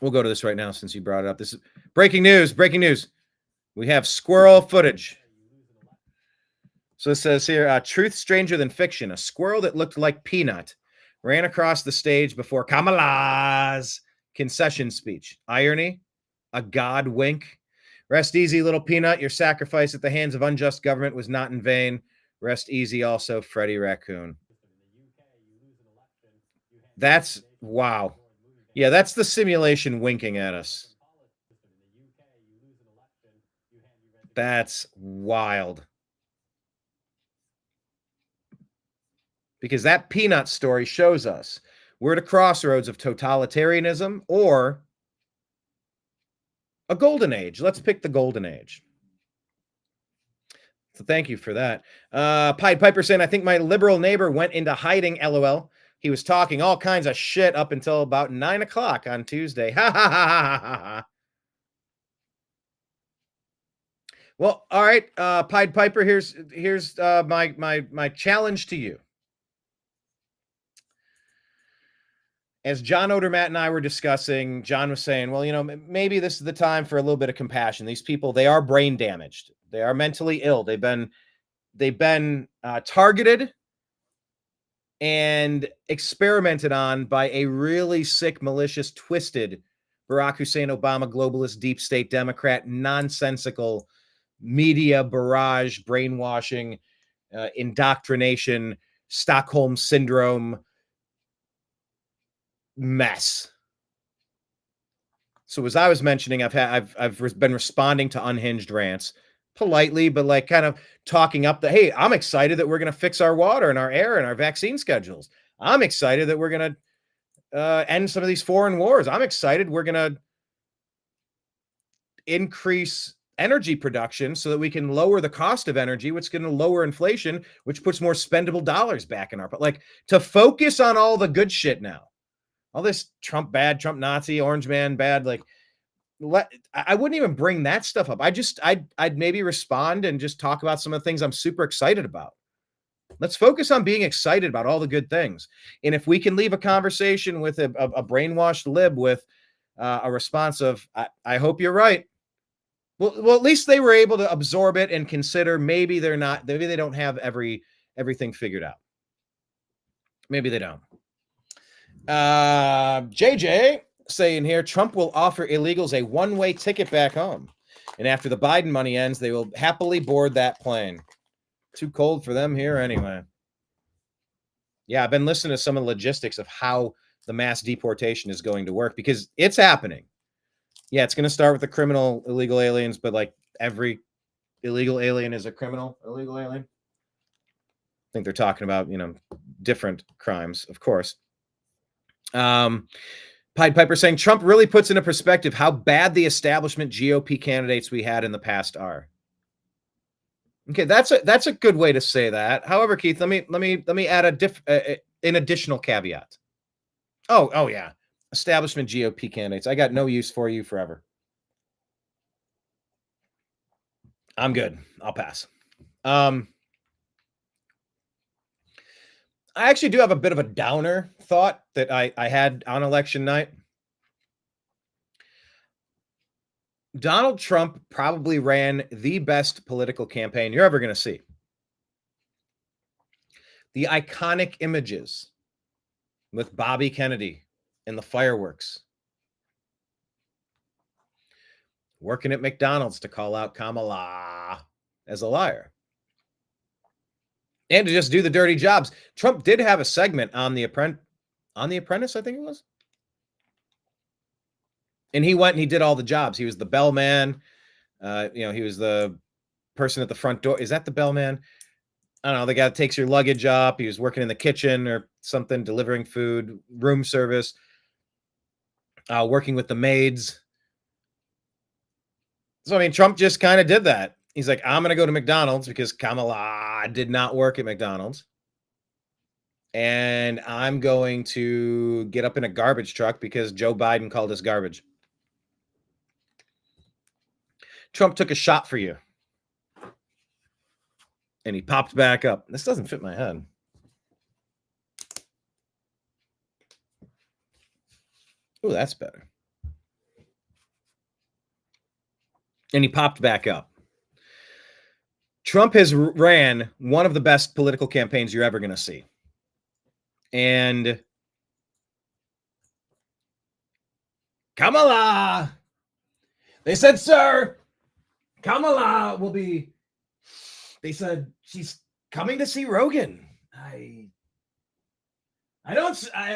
We'll go to this right now since you brought it up. This is breaking news. Breaking news. We have squirrel footage. So it says here, truth stranger than fiction. A squirrel that looked like Peanut ran across the stage before Kamala's concession speech. Irony, a God wink. Rest easy, little peanut. Your sacrifice at the hands of unjust government was not in vain. Rest easy also, Freddie Raccoon. That's, wow. Yeah, that's the simulation winking at us. That's wild. Because that peanut story shows us we're at a crossroads of totalitarianism or a golden age. Let's pick the golden age. So thank you for that. Pied Piper saying, I think my liberal neighbor went into hiding, LOL. He was talking all kinds of shit up until about 9 o'clock on Tuesday. Ha ha ha ha ha ha. Well, all right, Pied Piper, here's my challenge to you. As John Odermatt and I were discussing, John was saying, well, you know, maybe this is the time for a little bit of compassion. These people, they are brain damaged. They are mentally ill. They've been targeted and experimented on by a really sick, malicious, twisted Barack Hussein Obama, globalist, deep state Democrat, nonsensical media barrage, brainwashing, indoctrination, Stockholm syndrome mess. So as I was mentioning, I've been responding to unhinged rants politely, but like kind of talking up the, hey, I'm excited that we're going to fix our water and our air and our vaccine schedules. I'm excited that we're going to end some of these foreign wars. I'm excited we're going to increase energy production so that we can lower the cost of energy, which is going to lower inflation, which puts more spendable dollars back in our, but like to focus on all the good shit now. All this Trump bad, Trump Nazi, orange man bad, like I wouldn't even bring that stuff up. I'd maybe respond and just talk about some of the things I'm super excited about. Let's focus on being excited about all the good things. And if we can leave a conversation with a brainwashed lib with a response of, I hope you're right. Well, at least they were able to absorb it and consider maybe they don't have everything figured out. Maybe they don't. JJ saying here, Trump will offer illegals a one-way ticket back home. And after the Biden money ends, they will happily board that plane. Too cold for them here anyway. Yeah, I've been listening to some of the logistics of how the mass deportation is going to work because it's happening. Yeah, it's going to start with the criminal illegal aliens, but like every illegal alien is a criminal illegal alien. I think they're talking about, different crimes, of course. Pied Piper saying Trump really puts into perspective how bad the establishment GOP candidates we had in the past are. Okay, that's a good way to say that. However, Keith, let me add an additional caveat. Oh yeah, establishment GOP candidates. I got no use for you forever. I'm good. I'll pass. I actually do have a bit of a downer thought that I had on election night. Donald Trump probably ran the best political campaign you're ever going to see. The iconic images with Bobby Kennedy and the fireworks. Working at McDonald's to call out Kamala as a liar. And to just do the dirty jobs. Trump did have a segment on The Apprentice, I think it was. And he went and he did all the jobs. He was the bellman. He was the person at the front door. Is that the bellman? I don't know. The guy that takes your luggage up. He was working in the kitchen or something, delivering food, room service, working with the maids. So, I mean, Trump just kind of did that. He's like, I'm going to go to McDonald's because Kamala did not work at McDonald's. And I'm going to get up in a garbage truck because Joe Biden called us garbage. Trump took a shot for you. And he popped back up. This doesn't fit my head. Oh, that's better. And he popped back up. Trump has ran one of the best political campaigns you're ever going to see. And Kamala. They said, sir, Kamala will be. They said she's coming to see Rogan.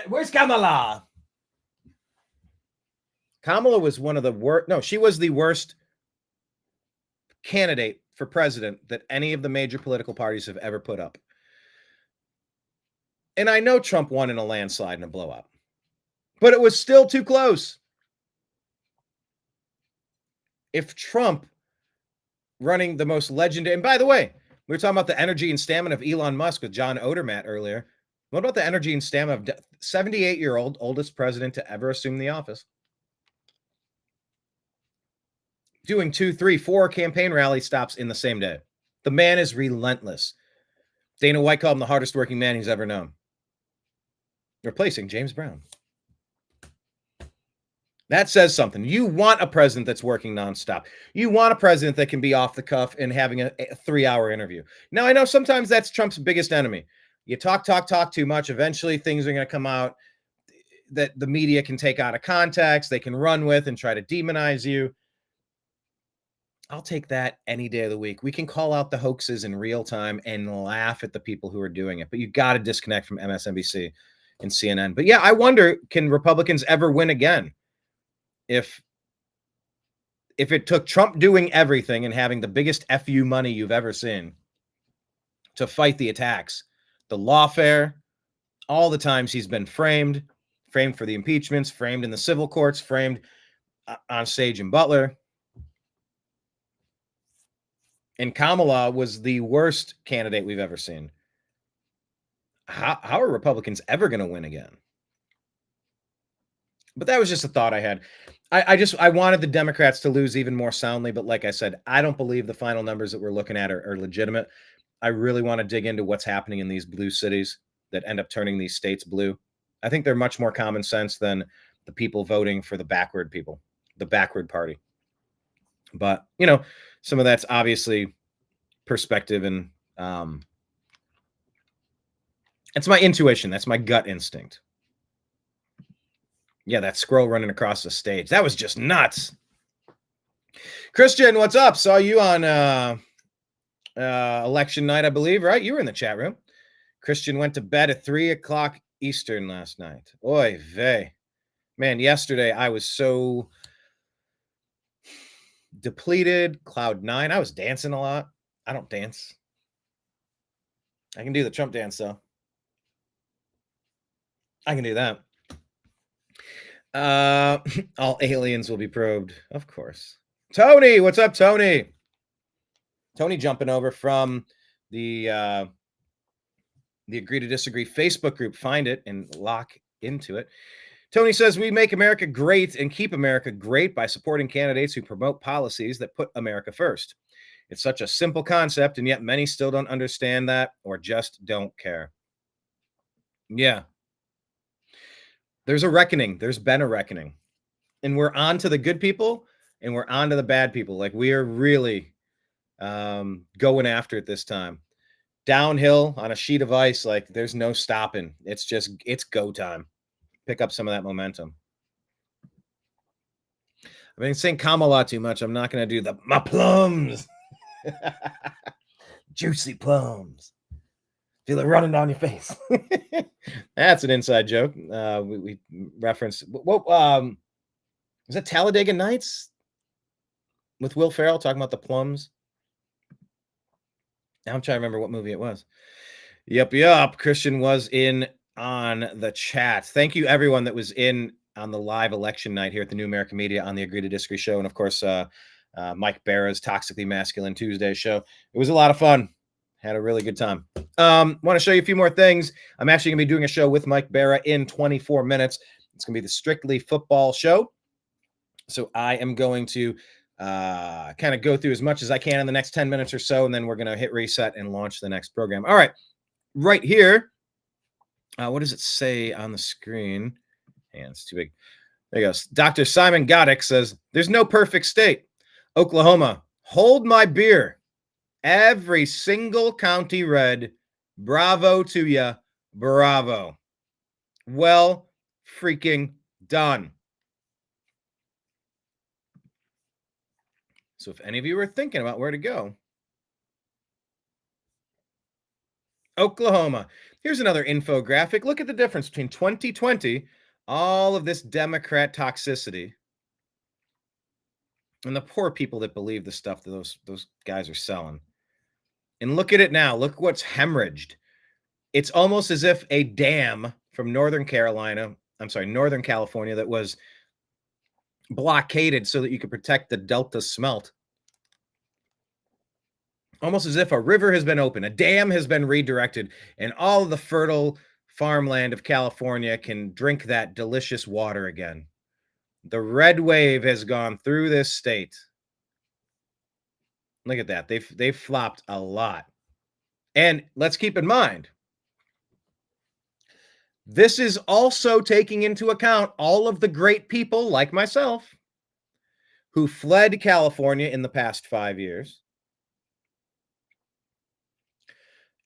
Where's Kamala? Kamala was one of the worst. No, she was the worst candidate for president that any of the major political parties have ever put up. And I know Trump won in a landslide and a blowout, but it was still too close. If Trump running the most legendary, and by the way, we were talking about the energy and stamina of Elon Musk with John Odermatt earlier. What about the energy and stamina of 78-year-old oldest president to ever assume the office? Doing 2, 3, 4 campaign rally stops in the same day. The man is relentless. Dana White called him the hardest working man he's ever known. Replacing James Brown. That says something. You want a president that's working nonstop. You want a president that can be off the cuff and having a 3-hour interview. Now, I know sometimes that's Trump's biggest enemy. You talk too much. Eventually, things are going to come out that the media can take out of context. They can run with and try to demonize you. I'll take that any day of the week. We can call out the hoaxes in real time and laugh at the people who are doing it. But you got to disconnect from MSNBC and CNN. But yeah, I wonder, can Republicans ever win again? If it took Trump doing everything and having the biggest FU money you've ever seen to fight the attacks, the lawfare, all the times he's been framed for the impeachments, framed in the civil courts, framed on stage in Butler. And Kamala was the worst candidate we've ever seen. How are Republicans ever going to win again? But that was just a thought I had. I wanted the Democrats to lose even more soundly, but like I said, I don't believe the final numbers that we're looking at are legitimate. I really want to dig into what's happening in these blue cities that end up turning these states blue. I think they're much more common sense than the people voting for the backward people, the backward party. But, you know, some of that's obviously perspective, and it's my intuition. That's my gut instinct. Yeah, that squirrel running across the stage. That was just nuts. Christian, what's up? Saw you on election night, I believe, right? You were in the chat room. Christian went to bed at 3 o'clock Eastern last night. Oy vey. Man, yesterday I was so depleted, cloud 9. I was dancing a lot. I don't dance. I can do the Trump dance, though. I can do that. All aliens will be probed, of course. Tony, what's up, Tony? Tony jumping over from the Agree to Disagree Facebook group. Find it and lock into it. Tony says, we make America great and keep America great by supporting candidates who promote policies that put America first. It's such a simple concept, and yet many still don't understand that or just don't care. Yeah. There's a reckoning. There's been a reckoning. And we're on to the good people and we're on to the bad people. Like, we are really going after it this time. Downhill on a sheet of ice, like there's no stopping. It's go time. Pick up some of that momentum. I've been saying Kamala too much. I'm not going to do my plums. Juicy plums. Feel it running down your face. That's an inside joke. We referenced. Is that Talladega Nights with Will Ferrell talking about the plums? Now I'm trying to remember what movie it was. Yup. Christian was in on the chat. Thank you, everyone that was in on the live election night here at the New American Media on the Agree to Disagree show. And of course, Mike Barra's Toxically Masculine Tuesday show. It was a lot of fun. Had a really good time. Want to show you a few more things. I'm actually going to be doing a show with Mike Barra in 24 minutes. It's going to be the Strictly Football show. So I am going to kind of go through as much as I can in the next 10 minutes or so, and then we're going to hit reset and launch the next program. All right. Right here. What does it say on the screen? It's too big. There you go. Dr. Simon Goddick says, there's no perfect state. Oklahoma, hold my beer. Every single county red. Bravo to ya. Bravo. Well freaking done. So if any of you are thinking about where to go, Oklahoma. Here's another infographic. Look at the difference between 2020, all of this Democrat toxicity, and the poor people that believe the stuff that those guys are selling. And look at it now. Look what's hemorrhaged. It's almost as if a dam from Northern California that was blockaded so that you could protect the Delta smelt. Almost as if a river has been opened, a dam has been redirected, and all of the fertile farmland of California can drink that delicious water again. The red wave has gone through this state. Look at that. They've flopped a lot. And let's keep in mind, this is also taking into account all of the great people like myself who fled California in the past 5 years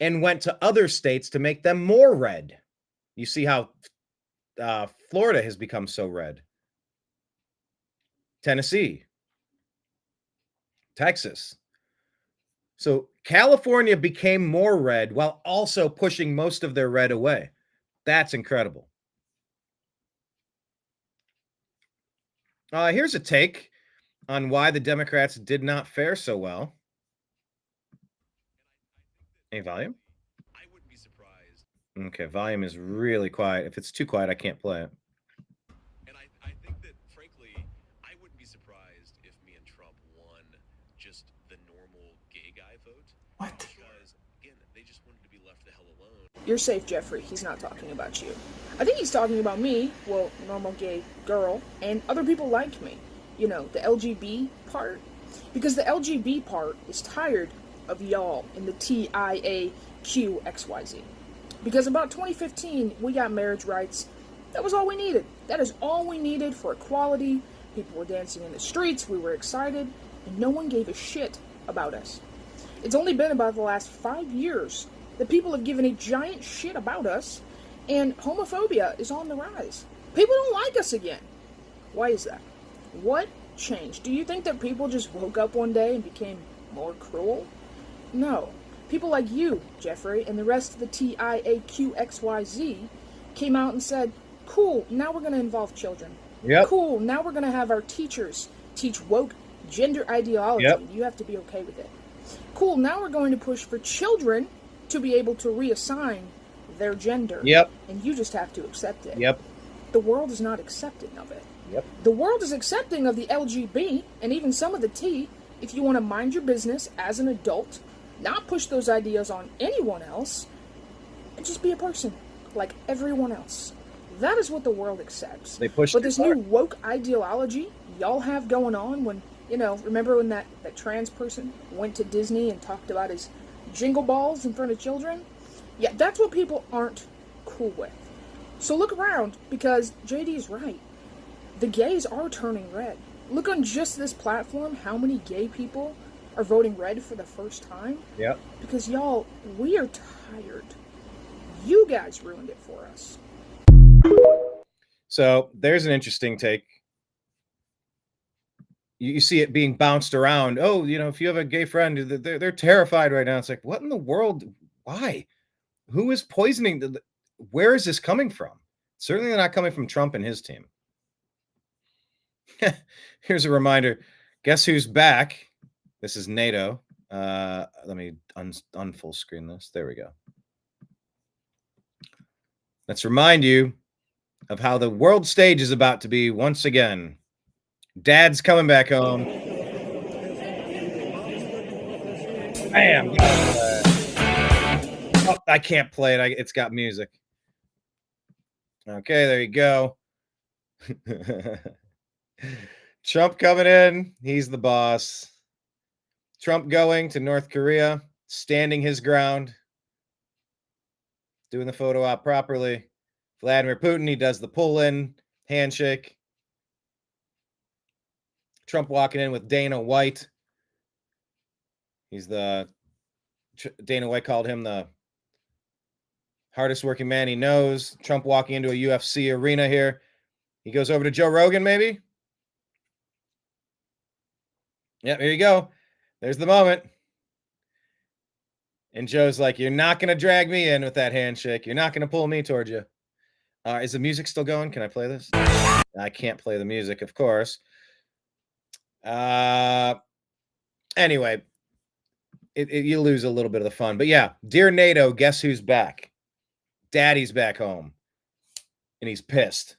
and went to other states to make them more red. You see how Florida has become so red. Tennessee, Texas. So California became more red while also pushing most of their red away. That's incredible. Here's a take on why the Democrats did not fare so well. Any volume? I wouldn't be surprised. Okay, volume is really quiet. If it's too quiet, I can't play it. And I think that, frankly, I wouldn't be surprised if me and Trump won just the normal gay guy vote. What? Because, again, they just wanted to be left the hell alone. You're safe, Jeffrey. He's not talking about you. I think he's talking about me, well, normal gay girl, and other people like me. You know, the LGB part. Because the LGB part is tired of y'all in the TIAQXYZ. Because about 2015, we got marriage rights. That was all we needed. That is all we needed for equality. People were dancing in the streets, we were excited, and no one gave a shit about us. It's only been about the last 5 years that people have given a giant shit about us, and homophobia is on the rise. People don't like us again. Why is that? What changed? Do you think that people just woke up one day and became more cruel? No. People like you, Jeffrey, and the rest of the TIAQXYZ came out and said, cool, now we're going to involve children. Yep. Cool, now we're going to have our teachers teach woke gender ideology. Yep. You have to be okay with it. Cool, now we're going to push for children to be able to reassign their gender. Yep. And you just have to accept it. Yep. The world is not accepting of it. Yep. The world is accepting of the LGB and even some of the T if you want to mind your business as an adult, not push those ideas on anyone else, and just be a person like everyone else. That is what the world accepts. They push. But this new woke ideology y'all have going on, when, you know, remember when that trans person went to Disney and talked about his jingle balls in front of children? Yeah, that's what people aren't cool with. So look around, because JD is right. The gays are turning red. Look on just this platform how many gay people are voting red for the first time. Yep. Because y'all, we are tired. You guys ruined it for us. So there's an interesting take. You see it being bounced around. Oh, you know, if you have a gay friend, they're terrified right now. It's like, what in the world? Why? Who is poisoning? Where is this coming from? Certainly not coming from Trump and his team. Here's a reminder. Guess who's back? This is NATO. Let me unfull screen this. There we go. Let's remind you of how the world stage is about to be once again. Dad's coming back home. Bam! Oh, I can't play it. It's got music. Okay, there you go. Trump coming in. He's the boss. Trump going to North Korea, standing his ground, doing the photo op properly. Vladimir Putin, he does the pull-in handshake. Trump walking in with Dana White. Dana White called him the hardest working man he knows. Trump walking into a UFC arena here. He goes over to Joe Rogan, maybe. Yeah, here you go. There's the moment. And Joe's like, you're not going to drag me in with that handshake. You're not going to pull me towards you. Is the music still going? Can I play this? I can't play the music, of course. Anyway, you lose a little bit of the fun. But yeah, dear NATO, guess who's back? Daddy's back home. And he's pissed.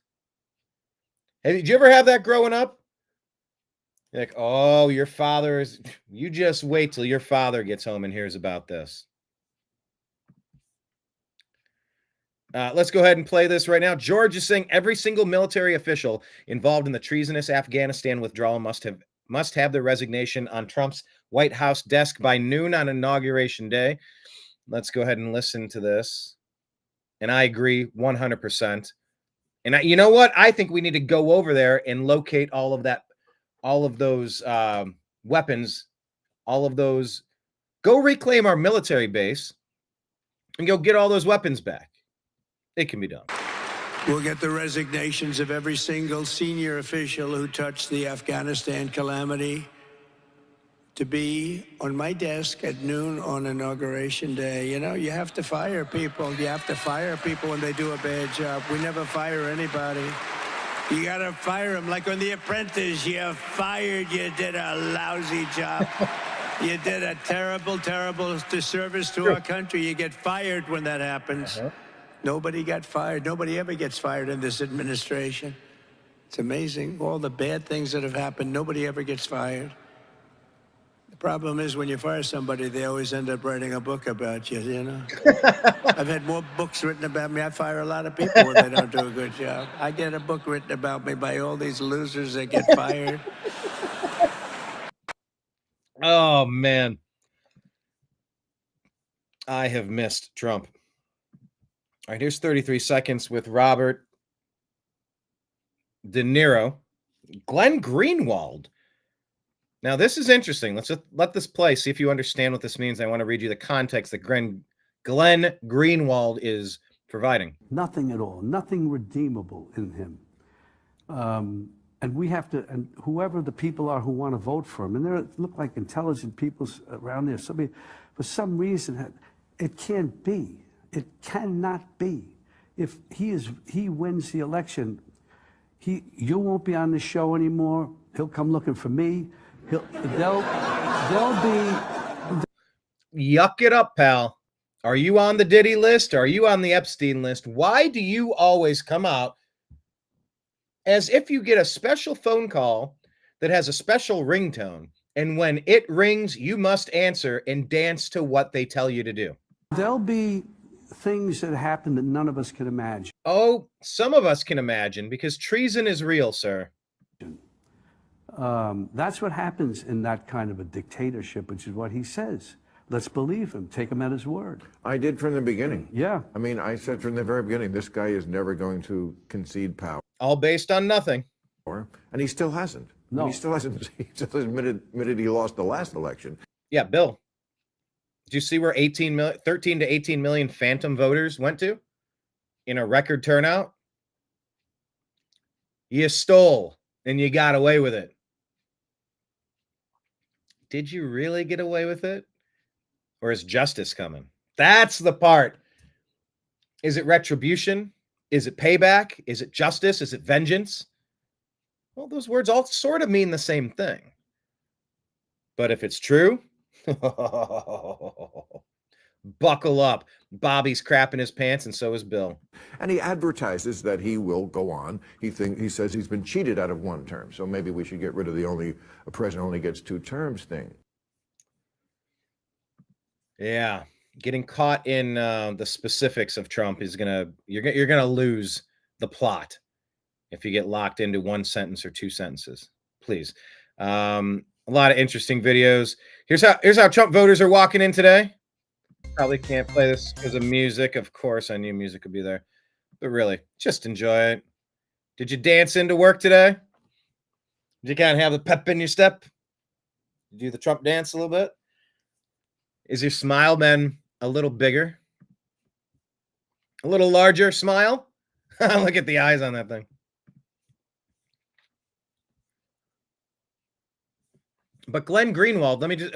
Hey, did you ever have that growing up? You're like, oh, your father is... You just wait till your father gets home and hears about this. Let's go ahead and play this right now. George is saying every single military official involved in the treasonous Afghanistan withdrawal must have their resignation on Trump's White House desk by noon on Inauguration Day. Let's go ahead and listen to this. And I agree 100%. And you know what? I think we need to go over there and locate all of those weapons, all of those. Go reclaim our military base and go get all those weapons back. It can be done. We'll get the resignations of every single senior official who touched the Afghanistan calamity to be on my desk at noon on Inauguration Day. You know, you have to fire people. You have to fire people when they do a bad job. We never fire anybody. You got to fire them. Like on The Apprentice, you fired, you did a lousy job. You did a terrible, terrible disservice to our country. You get fired when that happens. Nobody got fired. Nobody ever gets fired in this administration. It's amazing. All the bad things that have happened, nobody ever gets fired. The problem is when you fire somebody, they always end up writing a book about you, you know? I've had more books written about me. I fire a lot of people when they don't do a good job. I get a book written about me by all these losers that get fired. Oh, man. I have missed Trump. All right, here's 33 seconds with Robert De Niro. Glenn Greenwald. Now, this is interesting. Let's just let this play, see if you understand what this means. I want to read you the context that Glenn Greenwald is providing. Nothing at all, nothing redeemable in him. And we have to, and whoever the people are who want to vote for him, and there look like intelligent people around there, somebody, for some reason, it can't be. It cannot be. If he wins the election, you won't be on the show anymore. He'll come looking for me. They'll be. Yuck it up, pal. Are you on the Diddy list? Are you on the Epstein list? Why do you always come out as if you get a special phone call that has a special ringtone, and when it rings, you must answer and dance to what they tell you to do? There'll be things that happen that none of us can imagine. Oh, some of us can imagine, because treason is real, sir. That's what happens in that kind of a dictatorship, which is what he says. Let's believe him. Take him at his word. I did from the beginning. Yeah. I mean, I said from the very beginning, this guy is never going to concede power. All based on nothing. And he still hasn't. No. He still hasn't. He still admitted he lost the last election. Yeah, Bill. Did you see where 13 to 18 million phantom voters went to in a record turnout? You stole and you got away with it. Did you really get away with it? Or is justice coming? That's the part. Is it retribution? Is it payback? Is it justice? Is it vengeance? Well, those words all sort of mean the same thing. But if it's true, buckle up. Bobby's crapping his pants, and so is Bill. And he advertises that he will go on. He says he's been cheated out of one term, so maybe we should get rid of a president only gets 2 terms thing. Yeah, getting caught in the specifics of Trump is you're gonna lose the plot if you get locked into 1 sentence or 2 sentences. Please, a lot of interesting videos. Here's how Trump voters are walking in today. Probably can't play this because of music. Of course, I knew music would be there, but really, just enjoy it. Did you dance into work today? Did you kind of have the pep in your step? Did you do the Trump dance a little bit? Is your smile been a little bigger? A little larger smile? Look at the eyes on that thing. But Glenn Greenwald, let me just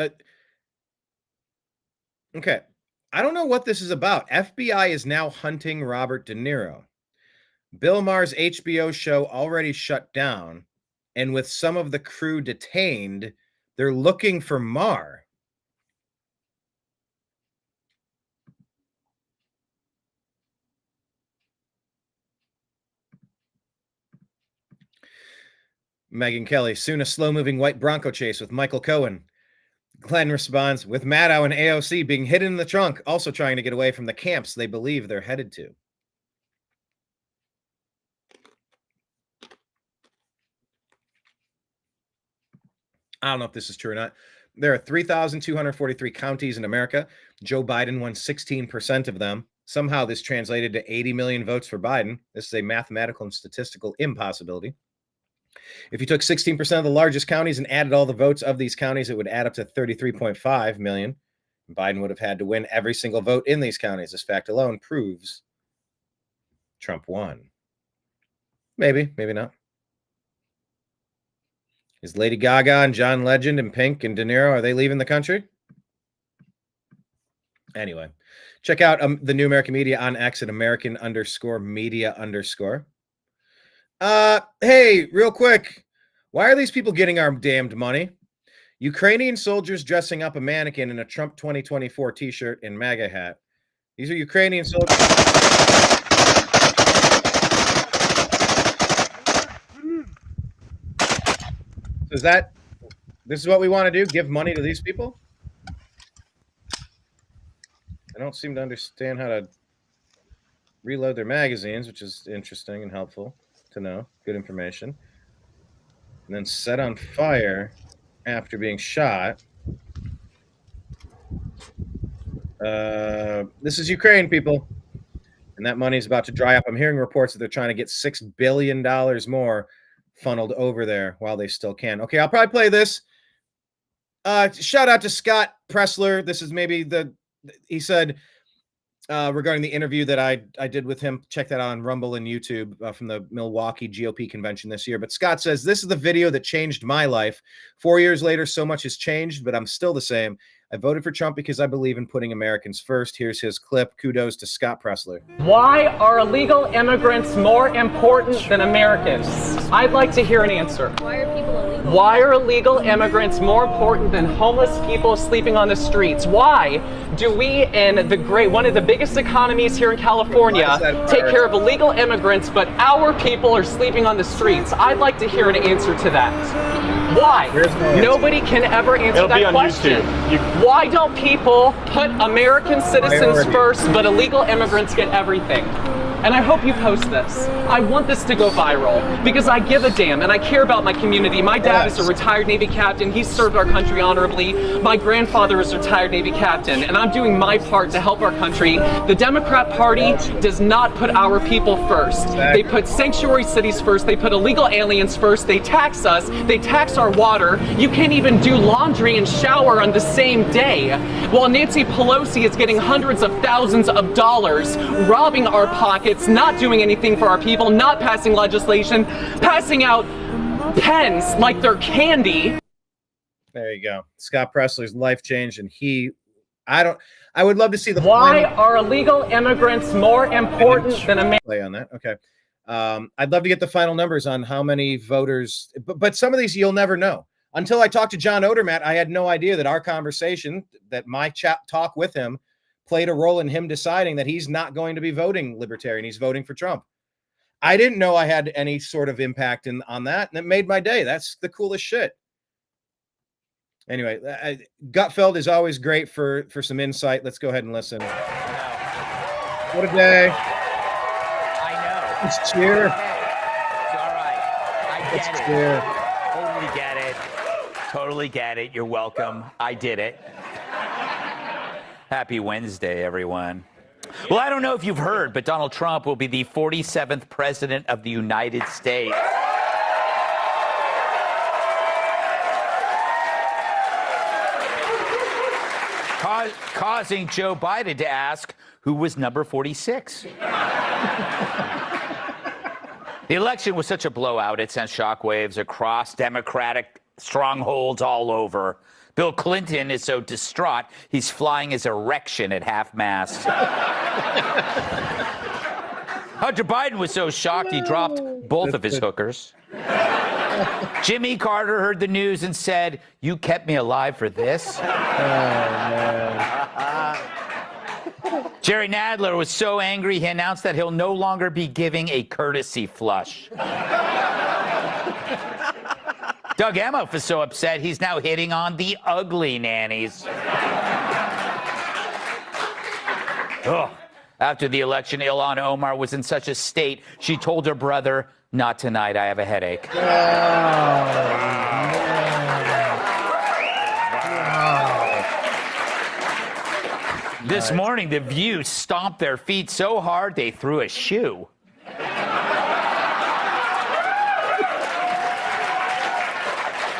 okay. I don't know what this is about. FBI is now hunting Robert De Niro. Bill Maher's HBO show already shut down, and with some of the crew detained, they're looking for Maher. Megyn Kelly, soon a slow-moving white Bronco chase with Michael Cohen. Glenn responds, with Maddow and AOC being hidden in the trunk, also trying to get away from the camps they believe they're headed to. I don't know if this is true or not. There are 3,243 counties in America. Joe Biden won 16% of them. Somehow this translated to 80 million votes for Biden. This is a mathematical and statistical impossibility. If you took 16% of the largest counties and added all the votes of these counties, it would add up to 33.5 million. Biden would have had to win every single vote in these counties. This fact alone proves Trump won. Maybe, maybe not. Is Lady Gaga and John Legend and Pink and De Niro, are they leaving the country? Anyway, check out the New American Media on X at American_media_. Hey, real quick. Why are these people getting our damned money? Ukrainian soldiers dressing up a mannequin in a Trump 2024 t-shirt and MAGA hat. These are Ukrainian soldiers. This is what we want to do? Give money to these people? I don't seem to understand how to reload their magazines, which is interesting and helpful to know. Good information. And then set on fire after being shot. This is Ukraine, people. And that money is about to dry up. I'm hearing reports that they're trying to get $6 billion more funneled over there while they still can. Okay, I'll probably play this. Shout out to Scott Pressler. This is maybe he said regarding the interview that I did with him. Check that out on Rumble and YouTube from the Milwaukee GOP convention this year. But Scott says, this is the video that changed my life. 4 years later, so much has changed, but I'm still the same. I voted for Trump because I believe in putting Americans first. Here's his clip. Kudos to Scott Pressler. Why are illegal immigrants more important than Americans? I'd like to hear an answer. Why are people illegal? Why are illegal immigrants more important than homeless people sleeping on the streets? Why do we in one of the biggest economies here in California take care of illegal immigrants, but our people are sleeping on the streets? I'd like to hear an answer to that. Why? Nobody can ever answer that question. Why don't people put American citizens first, but illegal immigrants get everything? And I hope you post this. I want this to go viral because I give a damn and I care about my community. My dad is a retired Navy captain. He served our country honorably. My grandfather is a retired Navy captain, and I'm doing my part to help our country. The Democrat Party does not put our people first. They put sanctuary cities first. They put illegal aliens first. They tax us. They tax our water. You can't even do laundry and shower on the same day. While Nancy Pelosi is getting hundreds of thousands of dollars, robbing our pockets, not doing anything for our people, not passing legislation, passing out pens like they're candy. There you go. Scott Pressler's life changed, and I would love to see the Why are illegal immigrants more important than Americans? Play on that. Okay. I'd love to get the final numbers on how many voters, but some of these you'll never know. Until I talked to John Odermatt, I had no idea that our conversation, that my talk with him, played a role in him deciding that he's not going to be voting libertarian. He's voting for Trump. I didn't know I had any sort of impact on that, and it made my day. That's the coolest shit. Anyway, Gutfeld is always great for some insight. Let's go ahead and listen. What a day. I know. Let's cheer. It's all right. I get it. Cheer. Totally get it. Totally get it. You're welcome. I did it. Happy Wednesday, everyone. Well, I don't know if you've heard, but Donald Trump will be the 47th president of the United States. Causing Joe Biden to ask who was number 46. The election was such a blowout, it sent shockwaves across Democratic strongholds all over. Bill Clinton is so distraught, he's flying his erection at half-mast. Hunter Biden was so shocked he dropped both of his hookers. Jimmy Carter heard the news and said, "You kept me alive for this?" Jerry Nadler was so angry, he announced that he'll no longer be giving a courtesy flush. Doug Emhoff is so upset, he's now hitting on the ugly nannies. Ugh. After the election, Ilhan Omar was in such a state, she told her brother, "Not tonight, I have a headache." This morning, The View stomped their feet so hard they threw a shoe.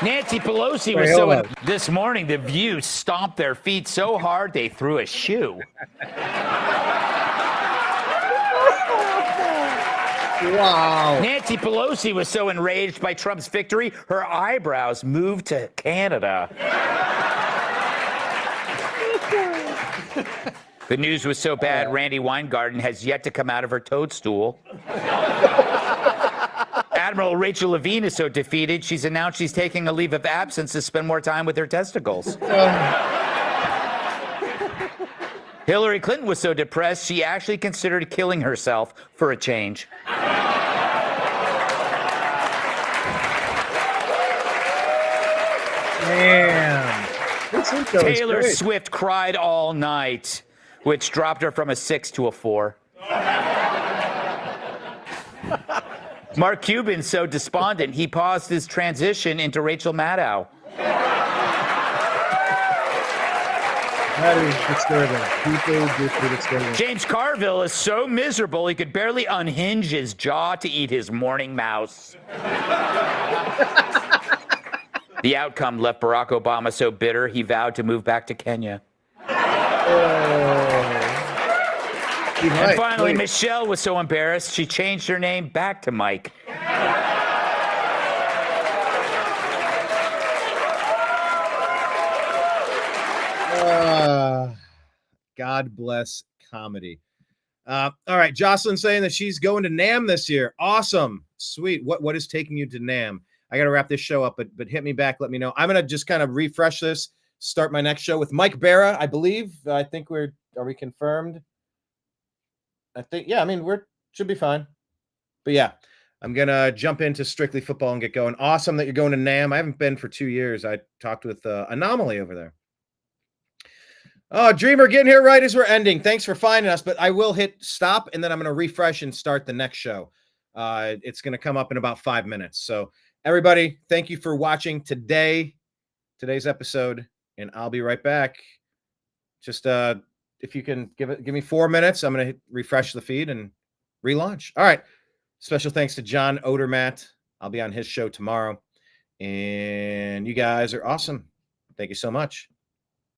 Nancy Pelosi was so... This morning, The View stomped their feet so hard they threw a shoe. Wow. Nancy Pelosi was so enraged by Trump's victory, her eyebrows moved to Canada. The news was so bad, Randy Weingarten has yet to come out of her toadstool. Admiral Rachel Levine is so defeated, she's announced she's taking a leave of absence to spend more time with her testicles. Hillary Clinton was so depressed, she actually considered killing herself for a change. Damn. Taylor Swift cried all night, which dropped her from a 6 to a 4. Mark Cuban's so despondent, he paused his transition into Rachel Maddow. That is disturbing. People disturbing. James Carville is so miserable he could barely unhinge his jaw to eat his morning mouse. The outcome left Barack Obama so bitter he vowed to move back to Kenya. And finally, Michelle was so embarrassed she changed her name back to Mike. God bless comedy. All right, Jocelyn saying that she's going to NAMM this year. Awesome, sweet. What is taking you to NAMM? I got to wrap this show up, but hit me back. Let me know. I'm gonna just kind of refresh this. Start my next show with Mike Barra, I believe. I think are we confirmed? I think, yeah. I mean, should be fine. But yeah, I'm gonna jump into Strictly Football and get going. Awesome that you're going to NAMM. I haven't been for 2 years. I talked with Anomaly over there. Oh, Dreamer, getting here right as we're ending. Thanks for finding us, but I will hit stop and then I'm going to refresh and start the next show. It's going to come up in about 5 minutes. So everybody, thank you for watching today's episode, and I'll be right back. Just if you can give me 4 minutes, I'm going to refresh the feed and relaunch. All right. Special thanks to John Odermatt. I'll be on his show tomorrow, and you guys are awesome. Thank you so much.